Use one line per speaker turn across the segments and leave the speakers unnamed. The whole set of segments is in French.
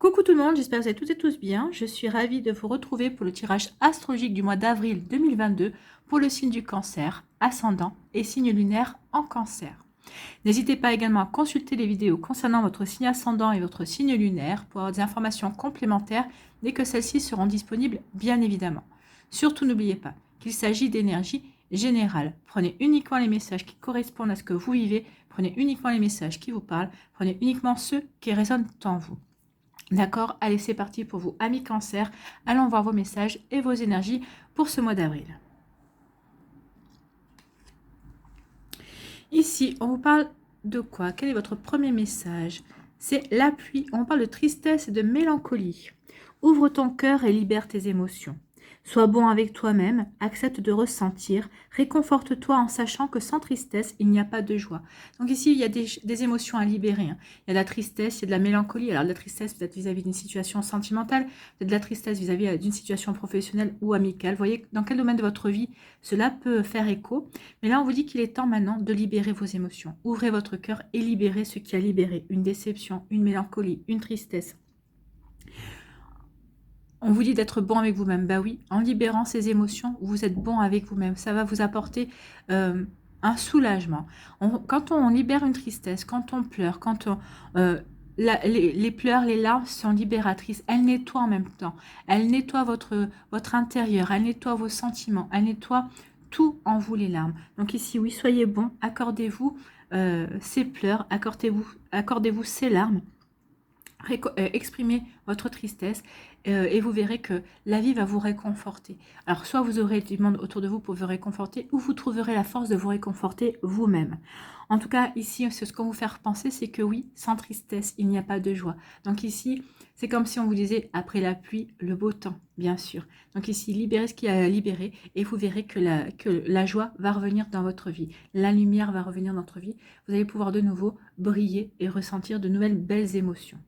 Coucou tout le monde, j'espère que vous allez toutes et tous bien. Je suis ravie de vous retrouver pour le tirage astrologique du mois d'avril 2022 pour le signe du Cancer, ascendant et signe lunaire en Cancer. N'hésitez pas également à consulter les vidéos concernant votre signe ascendant et votre signe lunaire pour avoir des informations complémentaires dès que celles-ci seront disponibles, bien évidemment. Surtout n'oubliez pas qu'il s'agit d'énergie générale. Prenez uniquement les messages qui correspondent à ce que vous vivez, prenez uniquement les messages qui vous parlent, prenez uniquement ceux qui résonnent en vous. D'accord? Allez, c'est parti pour vous, amis Cancer. Allons voir vos messages et vos énergies pour ce mois d'avril. Ici, on vous parle de quoi? Quel est votre premier message? C'est l'appui. On parle de tristesse et de mélancolie. Ouvre ton cœur et libère tes émotions. Sois bon avec toi-même, accepte de ressentir, réconforte-toi en sachant que sans tristesse, il n'y a pas de joie. Donc ici, il y a des émotions à libérer. Il y a de la tristesse, il y a de la mélancolie. Alors de la tristesse peut-être vis-à-vis d'une situation sentimentale, peut-être de la tristesse vis-à-vis d'une situation professionnelle ou amicale. Vous voyez dans quel domaine de votre vie cela peut faire écho. Mais là, on vous dit qu'il est temps maintenant de libérer vos émotions. Ouvrez votre cœur et libérez ce qui a libéré. Une déception, une mélancolie, une tristesse. On vous dit d'être bon avec vous-même. Bah oui, en libérant ces émotions, vous êtes bon avec vous-même. Ça va vous apporter un soulagement. Quand on libère une tristesse, quand on pleure, quand les pleurs, les larmes sont libératrices. Elles nettoient en même temps. Elles nettoient votre intérieur. Elles nettoient vos sentiments. Elles nettoient tout en vous, les larmes. Donc ici, oui, soyez bon. Accordez-vous ces pleurs. Accordez-vous ces larmes. Exprimez votre tristesse et vous verrez que la vie va vous réconforter. Alors soit vous aurez du monde autour de vous pour vous réconforter ou vous trouverez la force de vous réconforter vous-même. En tout cas ici ce qu'on vous faire penser c'est que oui, sans tristesse il n'y a pas de joie. Donc ici c'est comme si on vous disait après la pluie le beau temps, bien sûr. Donc ici libérez ce qui a libéré et vous verrez que la joie va revenir dans votre vie. La lumière va revenir dans votre vie. Vous allez pouvoir de nouveau briller et ressentir de nouvelles belles émotions.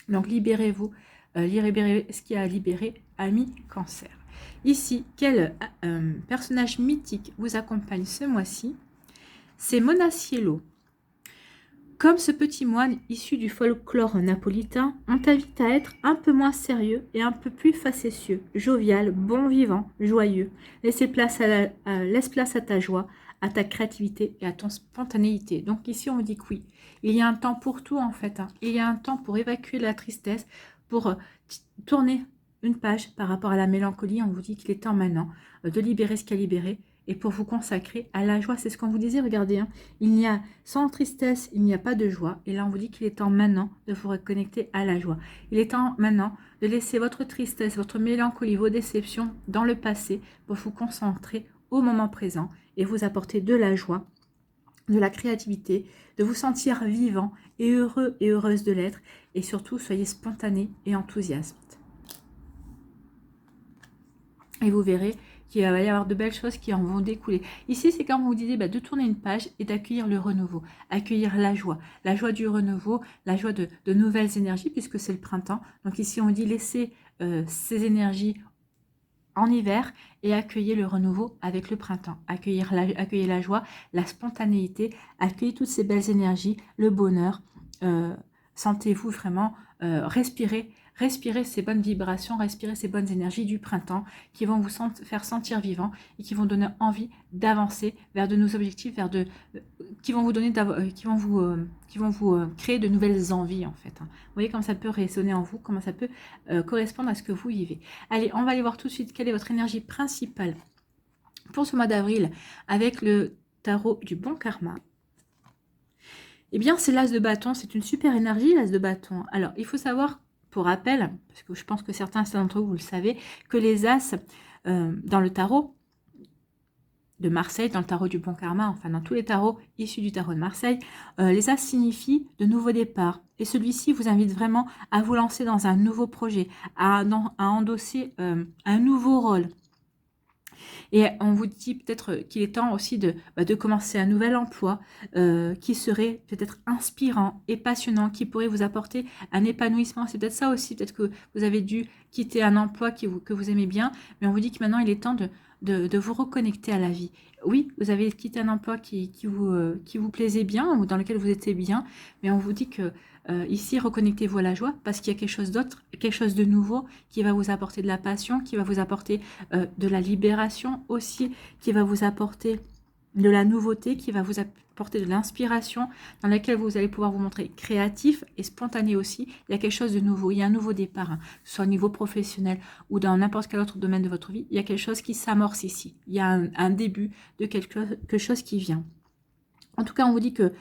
Donc libérez-vous, libérez ce qui a libéré, ami Cancer. Ici, quel personnage mythique vous accompagne ce mois-ci? C'est Monaciello. Comme ce petit moine issu du folklore napolitain, on t'invite à être un peu moins sérieux et un peu plus facétieux, jovial, bon vivant, joyeux. Laisse place à ta joie, à ta créativité et à ton spontanéité. Donc ici, on dit que oui, il y a un temps pour tout en fait. Il y a un temps pour évacuer la tristesse, pour tourner une page par rapport à la mélancolie. On vous dit qu'il est temps maintenant de libérer ce qu'il y a libéré et pour vous consacrer à la joie. C'est ce qu'on vous disait, regardez, il n'y a sans tristesse, il n'y a pas de joie. Et là, on vous dit qu'il est temps maintenant de vous reconnecter à la joie. Il est temps maintenant de laisser votre tristesse, votre mélancolie, vos déceptions dans le passé pour vous concentrer au moment présent et vous apporter de la joie, de la créativité, de vous sentir vivant et heureux et heureuse de l'être. Et surtout, soyez spontané et enthousiaste. Et vous verrez qu'il va y avoir de belles choses qui en vont découler. Ici, c'est quand vous disait de tourner une page et d'accueillir le renouveau, accueillir la joie du renouveau, la joie de nouvelles énergies, puisque c'est le printemps. Donc ici, on dit laisser ces énergies en hiver et accueillir le renouveau avec le printemps. Accueillir la joie, la spontanéité, accueillir toutes ces belles énergies, le bonheur. Sentez-vous vraiment respirer ces bonnes vibrations, respirer ces bonnes énergies du printemps qui vont vous faire sentir vivant et qui vont donner envie d'avancer vers de nos objectifs, qui vont vous donner, qui vont vous créer de nouvelles envies en fait. Vous voyez comment ça peut résonner en vous, comment ça peut correspondre à ce que vous vivez. Allez, on va aller voir tout de suite quelle est votre énergie principale pour ce mois d'avril avec le tarot du bon karma. Eh bien, c'est l'as de bâton, c'est une super énergie, l'as de bâton. Alors, il faut savoir, pour rappel, parce que je pense que certains d'entre vous, vous le savez, que les as, dans le tarot de Marseille, dans le tarot du bon karma, enfin dans tous les tarots issus du tarot de Marseille, les as signifient de nouveaux départs. Et celui-ci vous invite vraiment à vous lancer dans un nouveau projet, à endosser un nouveau rôle. Et on vous dit peut-être qu'il est temps aussi de commencer un nouvel emploi qui serait peut-être inspirant et passionnant, qui pourrait vous apporter un épanouissement. C'est peut-être ça aussi, peut-être que vous avez dû quitter un emploi que vous aimez bien, mais on vous dit que maintenant il est temps de vous reconnecter à la vie. Oui, vous avez quitté un emploi qui vous plaisait bien ou dans lequel vous étiez bien, mais on vous dit que Ici, reconnectez-vous à la joie parce qu'il y a quelque chose d'autre, quelque chose de nouveau qui va vous apporter de la passion, qui va vous apporter de la libération aussi, qui va vous apporter de la nouveauté, qui va vous apporter de l'inspiration, dans laquelle vous allez pouvoir vous montrer créatif et spontané aussi. Il y a quelque chose de nouveau, il y a un nouveau départ, hein, que ce soit au niveau professionnel ou dans n'importe quel autre domaine de votre vie. Il y a quelque chose qui s'amorce ici. Il y a un début de quelque chose qui vient. En tout cas, on vous dit que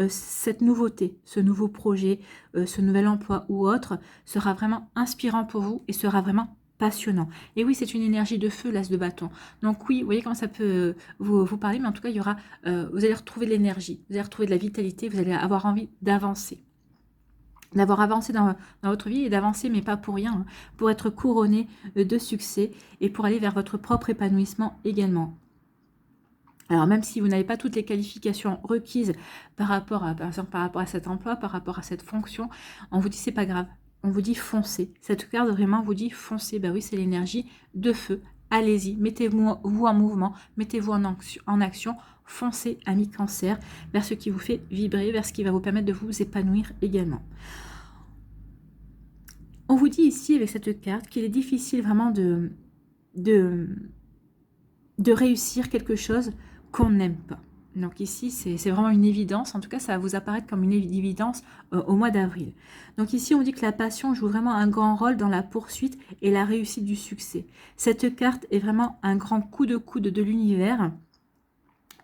cette nouveauté, ce nouveau projet, ce nouvel emploi ou autre sera vraiment inspirant pour vous et sera vraiment passionnant. Et oui, c'est une énergie de feu, l'as de bâton. Donc oui, vous voyez comment ça peut vous parler, mais en tout cas, il y aura, vous allez retrouver de l'énergie, vous allez retrouver de la vitalité, vous allez avoir envie d'avancer. D'avoir avancé dans votre vie et d'avancer, mais pas pour rien, hein, pour être couronné de succès et pour aller vers votre propre épanouissement également. Alors même si vous n'avez pas toutes les qualifications requises par rapport à, par exemple, par rapport à cet emploi, par rapport à cette fonction, on vous dit c'est pas grave. On vous dit foncez. Cette carte vraiment vous dit foncez. Ben oui, c'est l'énergie de feu. Allez-y, mettez-vous en mouvement, mettez-vous en action, foncez, ami Cancer, vers ce qui vous fait vibrer, vers ce qui va vous permettre de vous épanouir également. On vous dit ici avec cette carte qu'il est difficile vraiment de réussir quelque chose qu'on n'aime pas. Donc ici, c'est vraiment une évidence. En tout cas, ça va vous apparaître comme une évidence au mois d'avril. Donc ici, on dit que la passion joue vraiment un grand rôle dans la poursuite et la réussite du succès. Cette carte est vraiment un grand coup de coude de l'univers,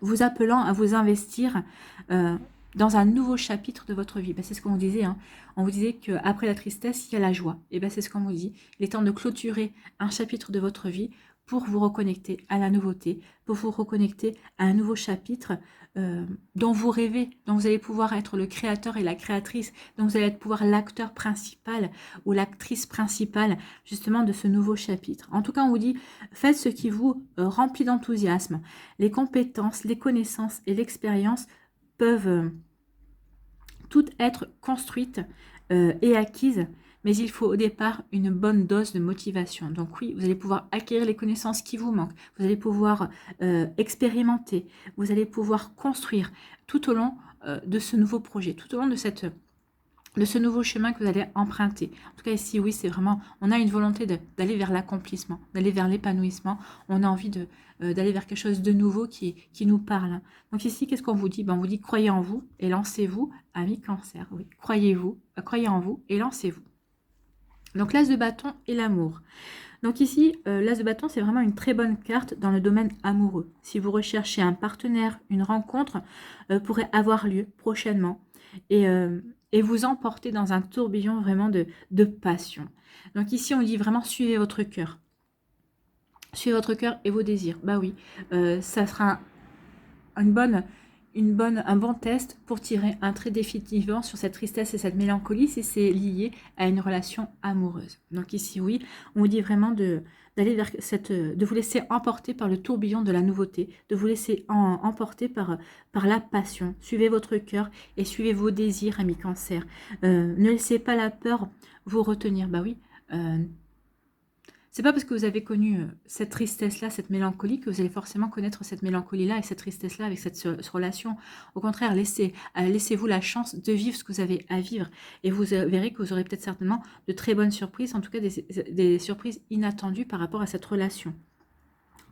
vous appelant à vous investir dans un nouveau chapitre de votre vie. Ben, c'est ce qu'on vous disait. Hein. On vous disait qu'après la tristesse, il y a la joie. Et ben, c'est ce qu'on vous dit. Il est temps de clôturer un chapitre de votre vie pour vous reconnecter à la nouveauté, pour vous reconnecter à un nouveau chapitre dont vous rêvez, dont vous allez pouvoir être le créateur et la créatrice, dont vous allez pouvoir l'acteur principal ou l'actrice principale justement de ce nouveau chapitre. En tout cas, on vous dit, faites ce qui vous remplit d'enthousiasme. Les compétences, les connaissances et l'expérience peuvent toutes être construites et acquises, mais il faut au départ une bonne dose de motivation. Donc oui, vous allez pouvoir acquérir les connaissances qui vous manquent, vous allez pouvoir expérimenter, vous allez pouvoir construire tout au long de ce nouveau projet, tout au long de ce nouveau chemin que vous allez emprunter. En tout cas ici, oui, c'est vraiment, on a une volonté d'aller vers l'accomplissement, d'aller vers l'épanouissement, on a envie d'aller vers quelque chose de nouveau qui nous parle. Donc ici, qu'est-ce qu'on vous dit? On vous dit, croyez en vous et lancez-vous, ami Cancer. Oui, croyez en vous et lancez-vous. Donc l'as de bâton et l'amour. Donc ici, l'as de bâton, c'est vraiment une très bonne carte dans le domaine amoureux. Si vous recherchez un partenaire, une rencontre pourrait avoir lieu prochainement et vous emporter dans un tourbillon vraiment de passion. Donc ici, on dit vraiment suivez votre cœur. Suivez votre cœur et vos désirs. Bah oui, ça sera un bon test pour tirer un trait définitivement sur cette tristesse et cette mélancolie si c'est lié à une relation amoureuse. Donc ici, oui, on vous dit vraiment d'aller vers de vous laisser emporter par le tourbillon de la nouveauté, de vous laisser emporter par la passion. Suivez votre cœur et suivez vos désirs, amis Cancer. Ne laissez pas la peur vous retenir. Bah oui, c'est pas parce que vous avez connu cette tristesse-là, cette mélancolie, que vous allez forcément connaître cette mélancolie-là et cette tristesse-là avec cette relation. Au contraire, laissez-vous la chance de vivre ce que vous avez à vivre. Et vous verrez que vous aurez peut-être certainement de très bonnes surprises, en tout cas des surprises inattendues par rapport à cette relation.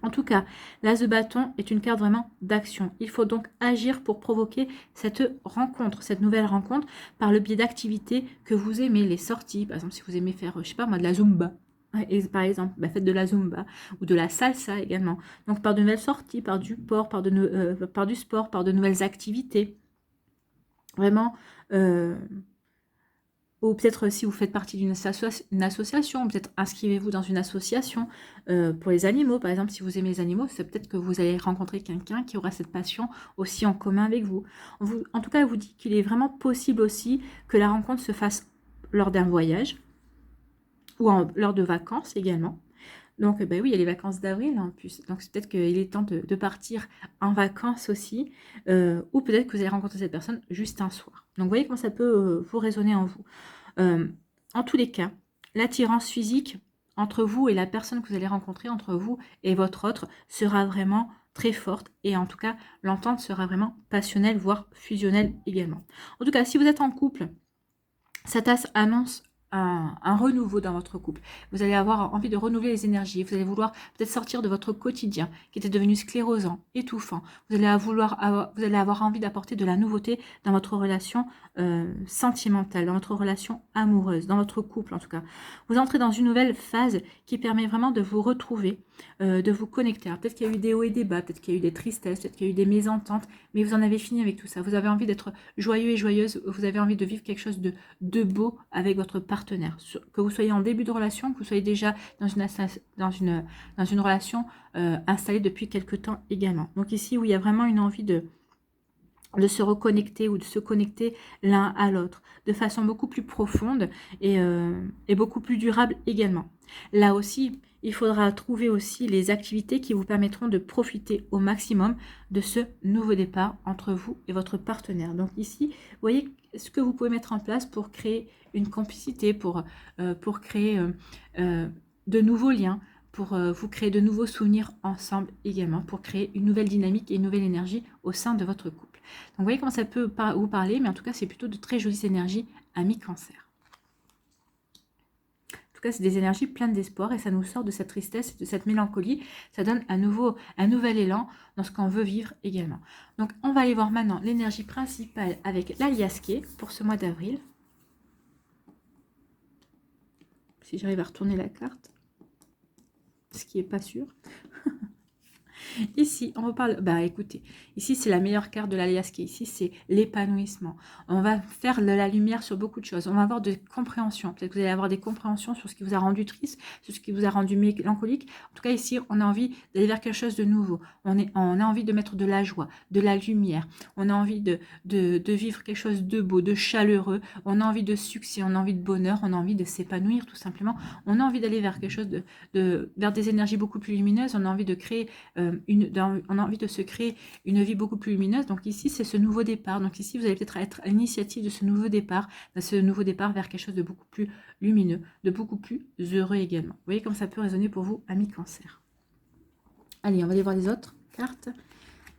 En tout cas, l'as de bâton est une carte vraiment d'action. Il faut donc agir pour provoquer cette rencontre, cette nouvelle rencontre, par le biais d'activités que vous aimez, les sorties. Par exemple, si vous aimez faire, je sais pas moi, de la Zumba. Et par exemple, faites de la Zumba ou de la salsa également. Donc par de nouvelles sorties, par du sport, par du sport, par de nouvelles activités. Vraiment, ou peut-être si vous faites partie d'une association, peut-être inscrivez-vous dans une association pour les animaux. Par exemple, si vous aimez les animaux, c'est peut-être que vous allez rencontrer quelqu'un qui aura cette passion aussi en commun avec vous. En tout cas, elle vous dit qu'il est vraiment possible aussi que la rencontre se fasse lors d'un voyage ou lors de vacances également. Donc, oui, il y a les vacances d'avril en plus. Donc, c'est peut-être qu'il est temps de partir en vacances aussi. Ou peut-être que vous allez rencontrer cette personne juste un soir. Donc, vous voyez comment ça peut vous résonner en vous. En tous les cas, l'attirance physique entre vous et la personne que vous allez rencontrer, entre vous et votre autre, sera vraiment très forte. Et en tout cas, l'entente sera vraiment passionnelle, voire fusionnelle également. En tout cas, si vous êtes en couple, Cette tasse annonce un renouveau dans votre couple. Vous allez avoir envie de renouveler les énergies. Vous allez vouloir peut-être sortir de votre quotidien qui était devenu sclérosant, étouffant. Vous allez avoir envie d'apporter de la nouveauté dans votre relation sentimentale, dans votre relation amoureuse, dans votre couple en tout cas. Vous entrez dans une nouvelle phase qui permet vraiment de vous retrouver, de vous connecter. Peut-être qu'il y a eu des hauts et des bas, peut-être qu'il y a eu des tristesses, peut-être qu'il y a eu des mésententes, mais vous en avez fini avec tout ça. Vous avez envie d'être joyeux et joyeuse, vous avez envie de vivre quelque chose de beau avec votre partenaire. Que vous soyez en début de relation, que vous soyez déjà dans une relation installée depuis quelque temps également. Donc ici où il y a vraiment une envie de se reconnecter ou de se connecter l'un à l'autre de façon beaucoup plus profonde et beaucoup plus durable également. Là aussi, il faudra trouver aussi les activités qui vous permettront de profiter au maximum de ce nouveau départ entre vous et votre partenaire. Donc ici, vous voyez ce que vous pouvez mettre en place pour créer une complicité, pour créer de nouveaux liens, pour vous créer de nouveaux souvenirs ensemble également, pour créer une nouvelle dynamique et une nouvelle énergie au sein de votre couple. Donc vous voyez comment ça peut vous parler, mais en tout cas c'est plutôt de très jolies énergies amis cancer. En tout cas, c'est des énergies pleines d'espoir et ça nous sort de cette tristesse et de cette mélancolie. Ça donne un nouvel élan dans ce qu'on veut vivre également. Donc, on va aller voir maintenant l'énergie principale avec l'Aliasqué pour ce mois d'avril. Si j'arrive à retourner la carte, ce qui n'est pas sûr. Ici, on reparle, bah écoutez, ici c'est la meilleure carte de l'Aliasqué, ici c'est l'épanouissement. On va faire de la lumière sur beaucoup de choses, on va avoir des compréhensions, peut-être que vous allez avoir des compréhensions sur ce qui vous a rendu triste, sur ce qui vous a rendu mélancolique. En tout cas ici, on a envie d'aller vers quelque chose de nouveau, on a envie de mettre de la joie, de la lumière, on a envie de vivre quelque chose de beau, de chaleureux, on a envie de succès, on a envie de bonheur, on a envie de s'épanouir tout simplement, on a envie d'aller vers quelque chose vers des énergies beaucoup plus lumineuses, on a envie de créer on a envie de se créer une vie beaucoup plus lumineuse. Donc ici, c'est ce nouveau départ. Donc ici, vous allez peut-être être à l'initiative de ce nouveau départ vers quelque chose de beaucoup plus lumineux, de beaucoup plus heureux également. Vous voyez comme ça peut résonner pour vous, amis cancer. Allez, on va aller voir les autres cartes.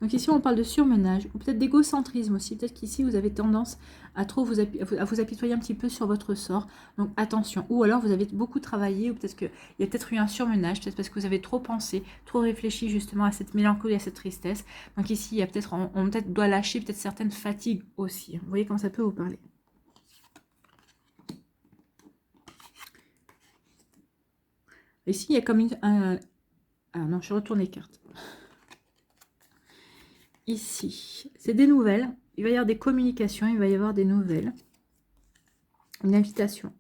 Donc ici, on parle de surmenage, ou peut-être d'égocentrisme aussi. Peut-être qu'ici, vous avez tendance à trop vous apitoyer un petit peu sur votre sort. Donc attention. Ou alors, vous avez beaucoup travaillé, ou peut-être qu'il y a peut-être eu un surmenage, peut-être parce que vous avez trop pensé, trop réfléchi justement à cette mélancolie, à cette tristesse. Donc ici, il y a peut-être, on peut-être doit lâcher peut-être certaines fatigues aussi. Vous voyez comment ça peut vous parler. Ici, il y a comme ah non, je retourne les cartes. Ici, c'est des nouvelles. Il va y avoir des communications, il va y avoir des nouvelles. Une invitation.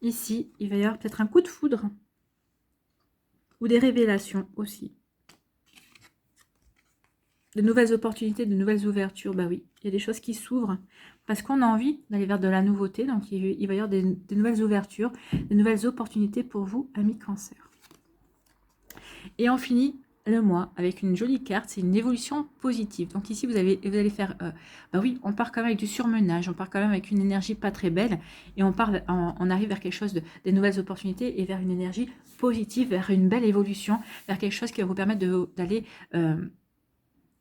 Ici, il va y avoir peut-être un coup de foudre. Ou des révélations aussi. De nouvelles opportunités, de nouvelles ouvertures. Bah oui, il y a des choses qui s'ouvrent. Parce qu'on a envie d'aller vers de la nouveauté. Donc, il va y avoir des nouvelles ouvertures, des nouvelles opportunités pour vous, amis cancer. Et on finit le mois avec une jolie carte, c'est une évolution positive. Donc ici, vous allez faire, bah oui, on part quand même avec du surmenage, on part quand même avec une énergie pas très belle, et on arrive vers quelque chose des nouvelles opportunités et vers une énergie positive, vers une belle évolution, vers quelque chose qui va vous permettre d'aller vers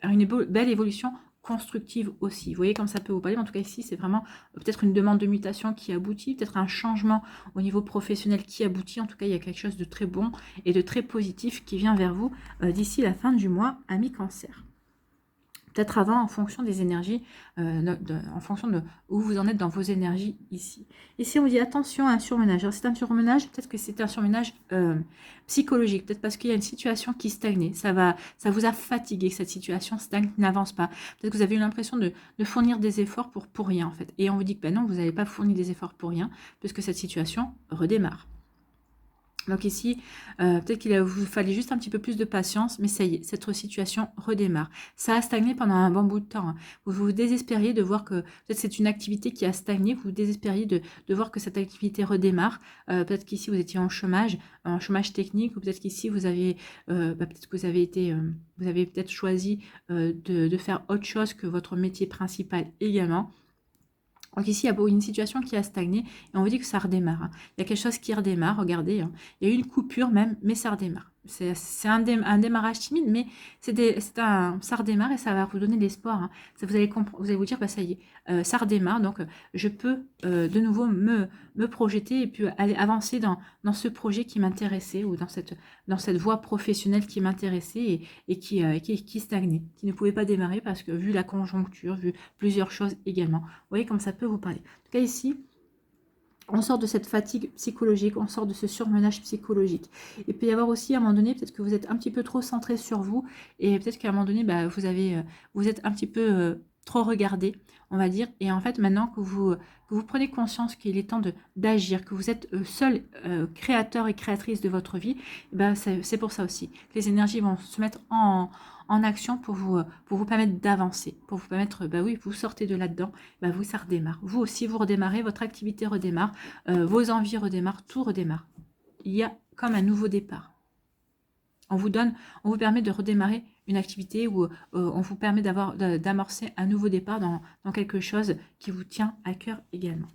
une belle évolution constructive aussi. Vous voyez comme ça peut vous parler. En tout cas ici, c'est vraiment peut-être une demande de mutation qui aboutit, peut-être un changement au niveau professionnel qui aboutit. En tout cas, il y a quelque chose de très bon et de très positif qui vient vers vous d'ici la fin du mois, amis cancer. Peut-être avant, en fonction des énergies, en fonction de où vous en êtes dans vos énergies ici. Ici, on dit attention à un surmenage. Alors, c'est un surmenage, peut-être que c'est un surmenage psychologique, peut-être parce qu'il y a une situation qui stagne. Ça vous a fatigué, que cette situation stagne, n'avance pas. Peut-être que vous avez eu l'impression de fournir des efforts pour rien, en fait. Et on vous dit que ben non, vous n'avez pas fourni des efforts pour rien, puisque cette situation redémarre. Donc ici, peut-être qu'il vous fallait juste un petit peu plus de patience, mais ça y est, cette situation redémarre. Ça a stagné pendant un bon bout de temps. Hein. Vous vous désespériez de voir que peut-être c'est une activité qui a stagné, vous vous désespériez de voir que cette activité redémarre. Peut-être qu'ici, vous étiez en chômage technique, ou peut-être qu'ici, vous avez peut-être choisi de faire autre chose que votre métier principal également. Donc ici, il y a une situation qui a stagné et on vous dit que ça redémarre. Hein. Il y a quelque chose qui redémarre, regardez. Hein. Il y a eu une coupure même, mais ça redémarre. C'est un démarrage timide, mais ça redémarre et ça va vous donner de l'espoir, hein. Vous allez vous dire, bah, ça y est, ça redémarre, donc je peux de nouveau me projeter et puis aller avancer dans ce projet qui m'intéressait ou dans cette voie professionnelle qui m'intéressait et qui stagnait, qui ne pouvait pas démarrer parce que vu la conjoncture, vu plusieurs choses également. Vous voyez comme ça peut vous parler. En tout cas ici, on sort de cette fatigue psychologique, on sort de ce surmenage psychologique. Il peut y avoir aussi, à un moment donné, peut-être que vous êtes un petit peu trop centré sur vous, et peut-être qu'à un moment donné, bah, vous êtes un petit peu trop regardé, on va dire, et en fait, maintenant que vous prenez conscience qu'il est temps d'agir, que vous êtes seul créateur et créatrice de votre vie, bah, c'est pour ça aussi que les énergies vont se mettre en action pour vous permettre d'avancer, pour vous permettre, bah oui, vous sortez de là-dedans, bah vous, ça redémarre. Vous aussi, vous redémarrez, votre activité redémarre, vos envies redémarrent, tout redémarre. Il y a comme un nouveau départ. On vous permet de redémarrer une activité ou on vous permet d'amorcer un nouveau départ dans quelque chose qui vous tient à cœur également.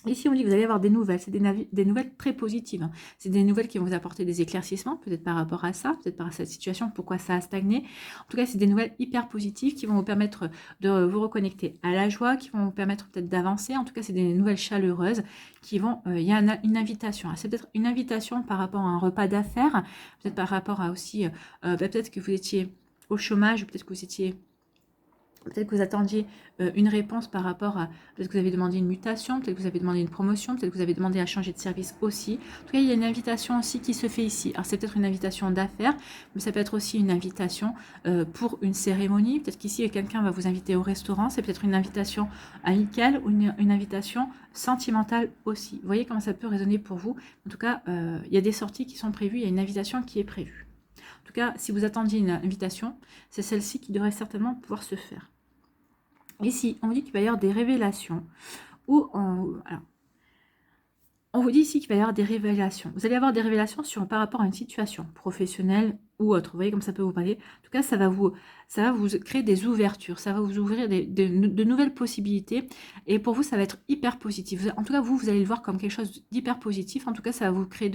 Ici, on dit que vous allez avoir des nouvelles, c'est des nouvelles très positives, hein. C'est des nouvelles qui vont vous apporter des éclaircissements, peut-être par rapport à ça, peut-être par cette situation, pourquoi ça a stagné. En tout cas, c'est des nouvelles hyper positives qui vont vous permettre de vous reconnecter à la joie, qui vont vous permettre peut-être d'avancer. En tout cas, c'est des nouvelles chaleureuses qui vont... Il y a une invitation. C'est peut-être une invitation par rapport à un repas d'affaires, peut-être par rapport à aussi... peut-être que vous étiez au chômage, ou peut-être que vous étiez... Peut-être que vous attendiez une réponse par rapport à... Peut-être que vous avez demandé une mutation, peut-être que vous avez demandé une promotion, peut-être que vous avez demandé à changer de service aussi. En tout cas, il y a une invitation aussi qui se fait ici. Alors, c'est peut-être une invitation d'affaires, mais ça peut être aussi une invitation pour une cérémonie. Peut-être qu'ici, quelqu'un va vous inviter au restaurant. C'est peut-être une invitation amicale ou une invitation sentimentale aussi. Vous voyez comment ça peut résonner pour vous. En tout cas, il y a des sorties qui sont prévues, il y a une invitation qui est prévue. En tout cas, si vous attendiez une invitation, c'est celle-ci qui devrait certainement pouvoir se faire. Ici, on vous dit qu'il va y avoir des révélations. On vous dit ici qu'il va y avoir des révélations. Vous allez avoir des révélations par rapport à une situation professionnelle ou autre. Vous voyez comme ça peut vous parler. En tout cas, ça va vous créer des ouvertures. Ça va vous ouvrir de nouvelles possibilités. Et pour vous, ça va être hyper positif. En tout cas, vous allez le voir comme quelque chose d'hyper positif. En tout cas, ça va vous créer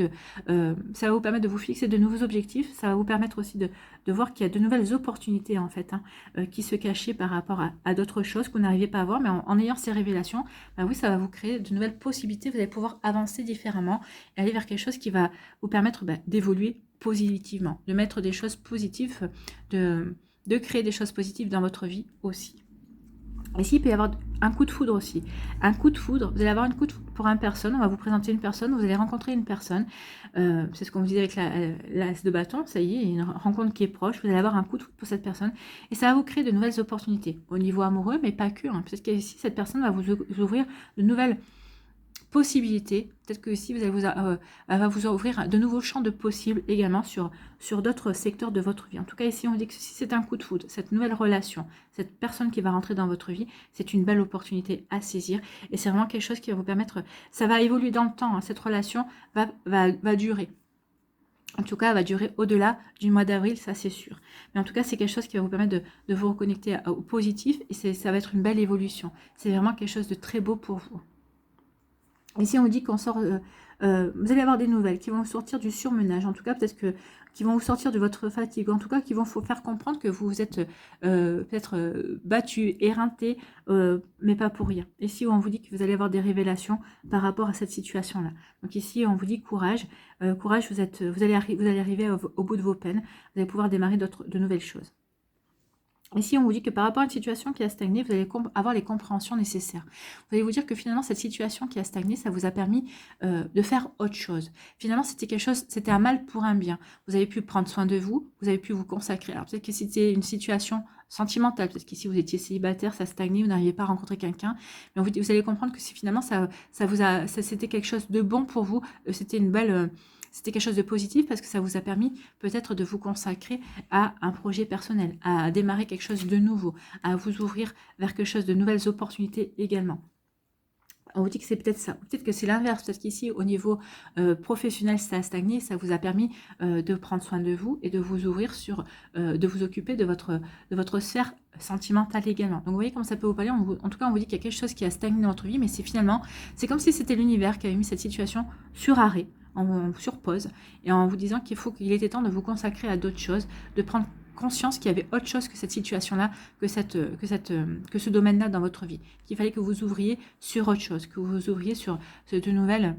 ça va vous permettre de vous fixer de nouveaux objectifs. Ça va vous permettre aussi de voir qu'il y a de nouvelles opportunités en fait, qui se cachaient par rapport à d'autres choses que vous n'arriviez pas à voir. Mais en ayant ces révélations, bah oui, ça va vous créer de nouvelles possibilités. Vous allez pouvoir avancer différemment et aller vers quelque chose qui va vous permettre d'évoluer positivement, de mettre des choses positives, de créer des choses positives dans votre vie aussi. Ici, il peut y avoir un coup de foudre aussi. Un coup de foudre, vous allez avoir un coup de foudre pour une personne, on va vous présenter une personne, vous allez rencontrer une personne. C'est ce qu'on vous disait avec l'as de bâton, ça y est, une rencontre qui est proche, vous allez avoir un coup de foudre pour cette personne. Et ça va vous créer de nouvelles opportunités au niveau amoureux, mais pas que. Peut-être qu'ici, cette personne va vous ouvrir de nouvelles possibilités. Peut-être que ici, elle va vous ouvrir de nouveaux champs de possibles également sur d'autres secteurs de votre vie. En tout cas, ici, on dit que si c'est un coup de foudre, cette nouvelle relation, cette personne qui va rentrer dans votre vie, c'est une belle opportunité à saisir. Et c'est vraiment quelque chose qui va vous permettre... Ça va évoluer dans le temps, hein. Cette relation va durer. En tout cas, elle va durer au-delà du mois d'avril, ça c'est sûr. Mais en tout cas, c'est quelque chose qui va vous permettre de vous reconnecter au positif et ça va être une belle évolution. C'est vraiment quelque chose de très beau pour vous. Ici, on vous dit qu'on sort, vous allez avoir des nouvelles qui vont vous sortir du surmenage, en tout cas, peut-être qui vont vous sortir de votre fatigue, en tout cas, qui vont vous faire comprendre que vous vous êtes peut-être battu, éreinté, mais pas pour rien. Ici, on vous dit que vous allez avoir des révélations par rapport à cette situation-là. Donc ici, on vous dit courage, courage, vous allez arriver au bout de vos peines, vous allez pouvoir démarrer de nouvelles choses. Ici, on vous dit que par rapport à une situation qui a stagné, vous allez avoir les compréhensions nécessaires. Vous allez vous dire que finalement, cette situation qui a stagné, ça vous a permis de faire autre chose. Finalement, c'était un mal pour un bien. Vous avez pu prendre soin de vous, vous avez pu vous consacrer. Alors peut-être que c'était une situation sentimentale, peut-être qu'ici vous étiez célibataire, ça stagnait, vous n'arriviez pas à rencontrer quelqu'un. Mais vous allez comprendre que finalement, c'était quelque chose de bon pour vous. C'était quelque chose de positif parce que ça vous a permis peut-être de vous consacrer à un projet personnel, à démarrer quelque chose de nouveau, à vous ouvrir vers quelque chose de nouvelles opportunités également. On vous dit que c'est peut-être ça. Peut-être que c'est l'inverse. Peut-être qu'ici, au niveau professionnel, ça a stagné. Ça vous a permis de prendre soin de vous et de vous ouvrir de vous occuper de votre sphère sentimentale également. Donc, vous voyez comment ça peut vous parler. En tout cas, on vous dit qu'il y a quelque chose qui a stagné dans votre vie, mais c'est comme si c'était l'univers qui avait mis cette situation sur arrêt. sur pause et en vous disant qu'il était temps de vous consacrer à d'autres choses, de prendre conscience qu'il y avait autre chose que cette situation-là, que ce domaine-là dans votre vie, qu'il fallait que vous ouvriez sur autre chose, que vous ouvriez sur de nouvelles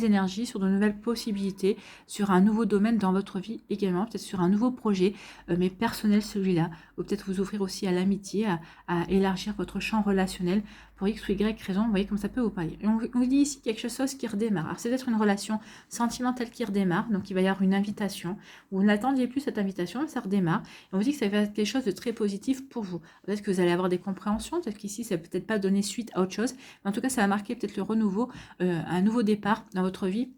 énergies, sur de nouvelles possibilités, sur un nouveau domaine dans votre vie également, peut-être sur un nouveau projet, mais personnel celui-là, ou peut-être vous ouvrir aussi à l'amitié, à élargir votre champ relationnel pour X ou Y raison, vous voyez comme ça peut vous parler. Et on vous dit ici quelque chose qui redémarre. Alors c'est peut-être une relation sentimentale qui redémarre, donc il va y avoir une invitation, vous n'attendiez plus cette invitation, ça redémarre, et on vous dit que ça va être quelque chose de très positif pour vous. Peut-être que vous allez avoir des compréhensions, peut-être qu'ici ça va peut-être pas donner suite à autre chose, mais en tout cas ça va marquer peut-être le renouveau, un nouveau départ dans votre vie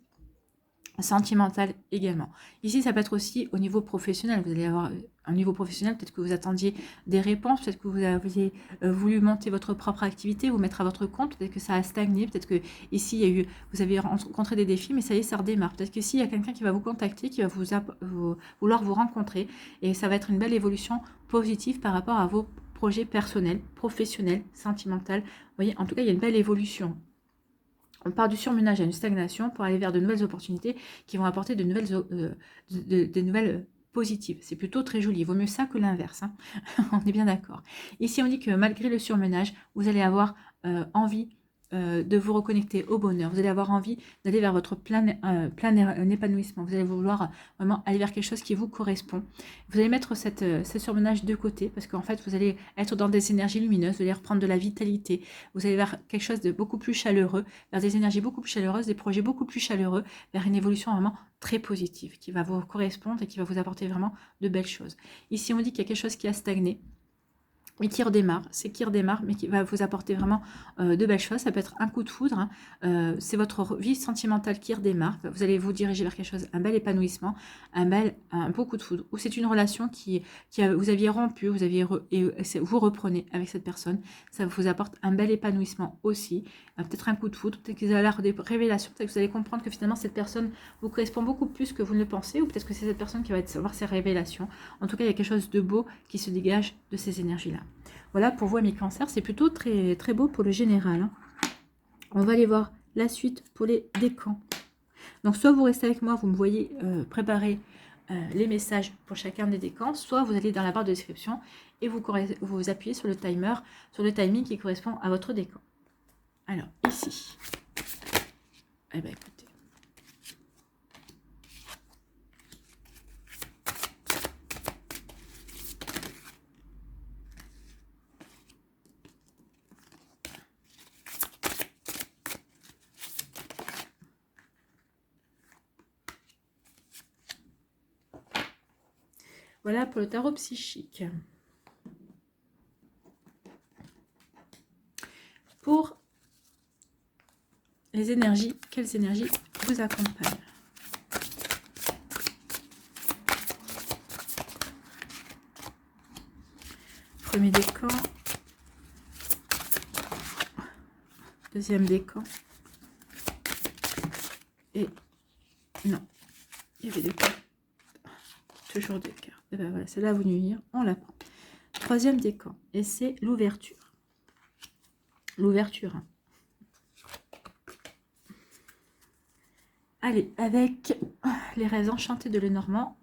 sentimentale également. Ici, ça peut être aussi au niveau professionnel. Vous allez avoir un niveau professionnel, peut-être que vous attendiez des réponses, peut-être que vous aviez voulu monter votre propre activité, vous mettre à votre compte, peut-être que ça a stagné, peut-être que ici, vous avez rencontré des défis, mais ça y est, ça redémarre. Peut-être que s'il y a quelqu'un qui va vous contacter, qui va vouloir vous rencontrer, et ça va être une belle évolution positive par rapport à vos projets personnels, professionnels, sentimentaux. Vous voyez, en tout cas, il y a une belle évolution. On part du surmenage à une stagnation pour aller vers de nouvelles opportunités qui vont apporter de nouvelles positives. C'est plutôt très joli. Il vaut mieux ça que l'inverse. Hein. On est bien d'accord. Ici, on dit que malgré le surmenage, vous allez avoir envie de vous reconnecter au bonheur. Vous allez avoir envie d'aller vers votre plein épanouissement. Vous allez vouloir vraiment aller vers quelque chose qui vous correspond. Vous allez mettre ce surmenage de côté parce qu'en fait, vous allez être dans des énergies lumineuses, vous allez reprendre de la vitalité. Vous allez vers quelque chose de beaucoup plus chaleureux, vers des énergies beaucoup plus chaleureuses, des projets beaucoup plus chaleureux, vers une évolution vraiment très positive qui va vous correspondre et qui va vous apporter vraiment de belles choses. Ici, on dit qu'il y a quelque chose qui a stagné, mais qui redémarre, mais qui va vous apporter vraiment de belles choses. Ça peut être un coup de foudre, hein. C'est votre vie sentimentale qui redémarre. Vous allez vous diriger vers quelque chose, un bel épanouissement, un beau coup de foudre. Ou c'est une relation vous aviez rompu, vous reprenez avec cette personne. Ça vous apporte un bel épanouissement aussi. Peut-être un coup de foudre, peut-être que vous allez avoir des révélations, peut-être que vous allez comprendre que finalement cette personne vous correspond beaucoup plus que vous ne le pensez, ou peut-être que c'est cette personne qui va avoir ces révélations. En tout cas, il y a quelque chose de beau qui se dégage de ces énergies-là. Voilà, pour vous, mes cancers, c'est plutôt très, très beau pour le général. Hein. On va aller voir la suite pour les décans. Donc, soit vous restez avec moi, vous me voyez préparer les messages pour chacun des décans, soit vous allez dans la barre de description et vous appuyez sur le timer, sur le timing qui correspond à votre décan. Alors, ici, eh bien, écoutez. Voilà pour le tarot psychique. Pour les énergies, quelles énergies vous accompagnent? Premier décan. Deuxième décan. Et non, il y avait deux cartes. Toujours deux cartes. Et ben voilà, celle-là vous nuire, on la prend. Troisième décan, et c'est l'ouverture. L'ouverture. Hein. Allez, avec les rêves enchantés de Lenormand.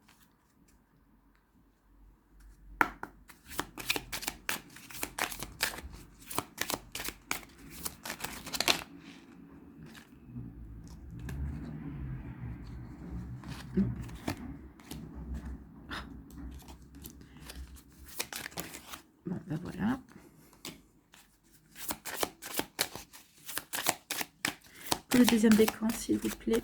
Bon, ben voilà. Pour le deuxième décan, s'il vous plaît.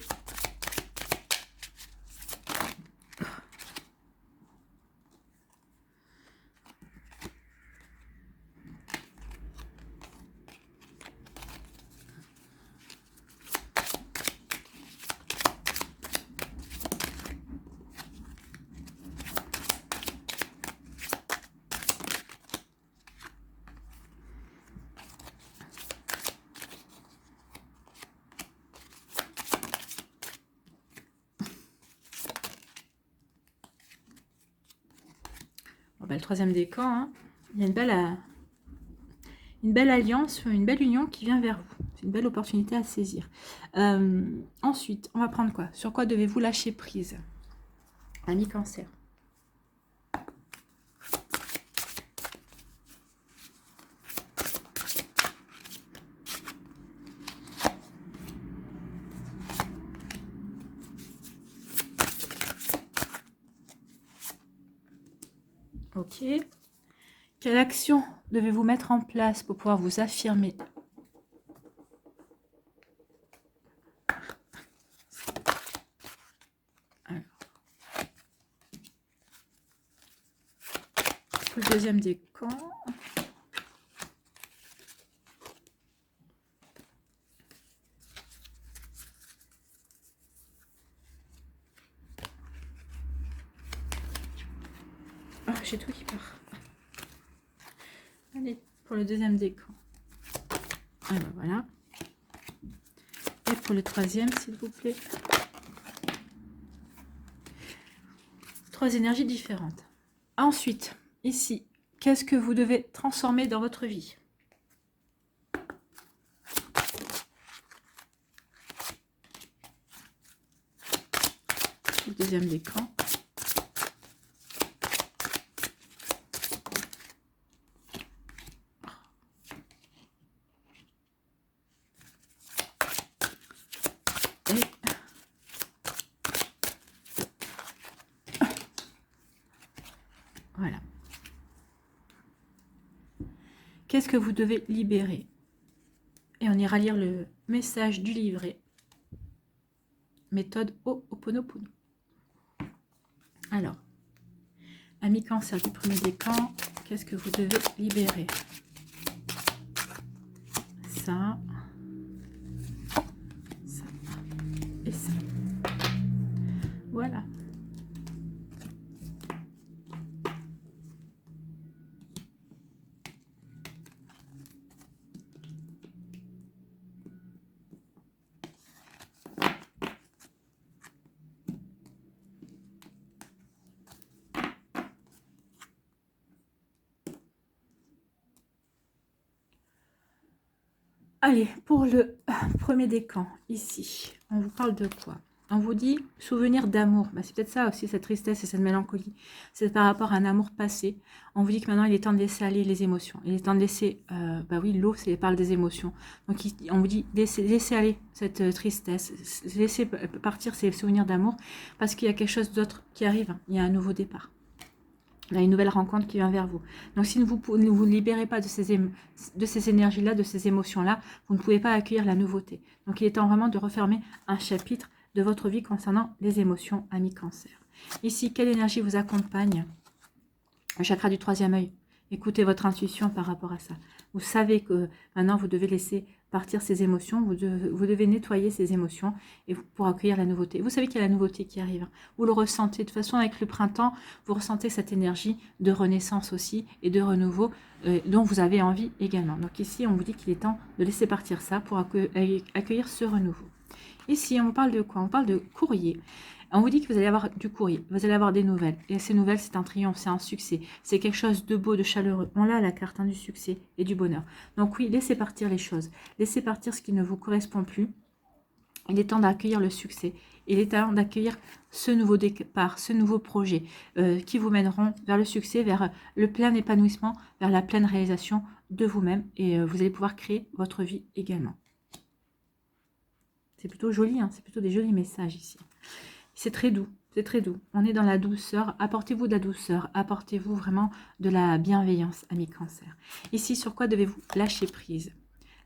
Bon, ben, le troisième décan, hein, il y a une belle alliance, une belle union qui vient vers vous. C'est une belle opportunité à saisir. Ensuite, on va prendre quoi? Sur quoi devez-vous lâcher prise? Ami Cancer. Ok. Quelle action devez-vous mettre en place pour pouvoir vous affirmer? Alors, le deuxième décan. Oh, j'ai tout qui part. Allez, pour le deuxième décan. Ah ben voilà. Et pour le troisième, s'il vous plaît. Trois énergies différentes. Ensuite, ici, qu'est-ce que vous devez transformer dans votre vie? Le deuxième décan. Voilà. Qu'est-ce que vous devez libérer? Et on ira lire le message du livret. Méthode Ho'oponopono. Alors, ami Cancer du premier décan, qu'est-ce que vous devez libérer? Ça, ça et ça. Voilà. Allez, pour le premier décan, ici, on vous parle de quoi? On vous dit souvenir d'amour. Bah, c'est peut-être ça aussi, cette tristesse et cette mélancolie. C'est par rapport à un amour passé. On vous dit que maintenant, il est temps de laisser aller les émotions. Il est temps de laisser... bah oui, l'eau, c'est parle des émotions. Donc, on vous dit laissez aller cette tristesse. Laissez partir ces souvenirs d'amour. Parce qu'il y a quelque chose d'autre qui arrive. Il y a un nouveau départ. Il y a une nouvelle rencontre qui vient vers vous. Donc, si vous ne vous libérez pas de ces énergies-là, de ces émotions-là, vous ne pouvez pas accueillir la nouveauté. Donc, il est temps vraiment de refermer un chapitre de votre vie concernant les émotions, ami Cancer. Ici, quelle énergie vous accompagne? Le chakra du troisième œil. Écoutez votre intuition par rapport à ça. Vous savez que maintenant, vous devez laisser partir ces émotions, vous devez nettoyer ces émotions et pour accueillir la nouveauté. Vous savez qu'il y a la nouveauté qui arrive. Vous le ressentez. De toute façon, avec le printemps, vous ressentez cette énergie de renaissance aussi et de renouveau dont vous avez envie également. Donc ici, on vous dit qu'il est temps de laisser partir ça pour accueillir ce renouveau. Ici, on vous parle de quoi? On parle de courrier. On vous dit que vous allez avoir du courrier, vous allez avoir des nouvelles. Et ces nouvelles, c'est un triomphe, c'est un succès. C'est quelque chose de beau, de chaleureux. On l'a la carte du succès et du bonheur. Donc oui, laissez partir les choses. Laissez partir ce qui ne vous correspond plus. Il est temps d'accueillir le succès. Il est temps d'accueillir ce nouveau départ, ce nouveau projet qui vous mèneront vers le succès, vers le plein épanouissement, vers la pleine réalisation de vous-même. Et vous allez pouvoir créer votre vie également. C'est plutôt joli, hein, c'est plutôt des jolis messages ici. C'est très doux, c'est très doux. On est dans la douceur. Apportez-vous de la douceur. Apportez-vous vraiment de la bienveillance, ami Cancer. Ici, sur quoi devez-vous lâcher prise?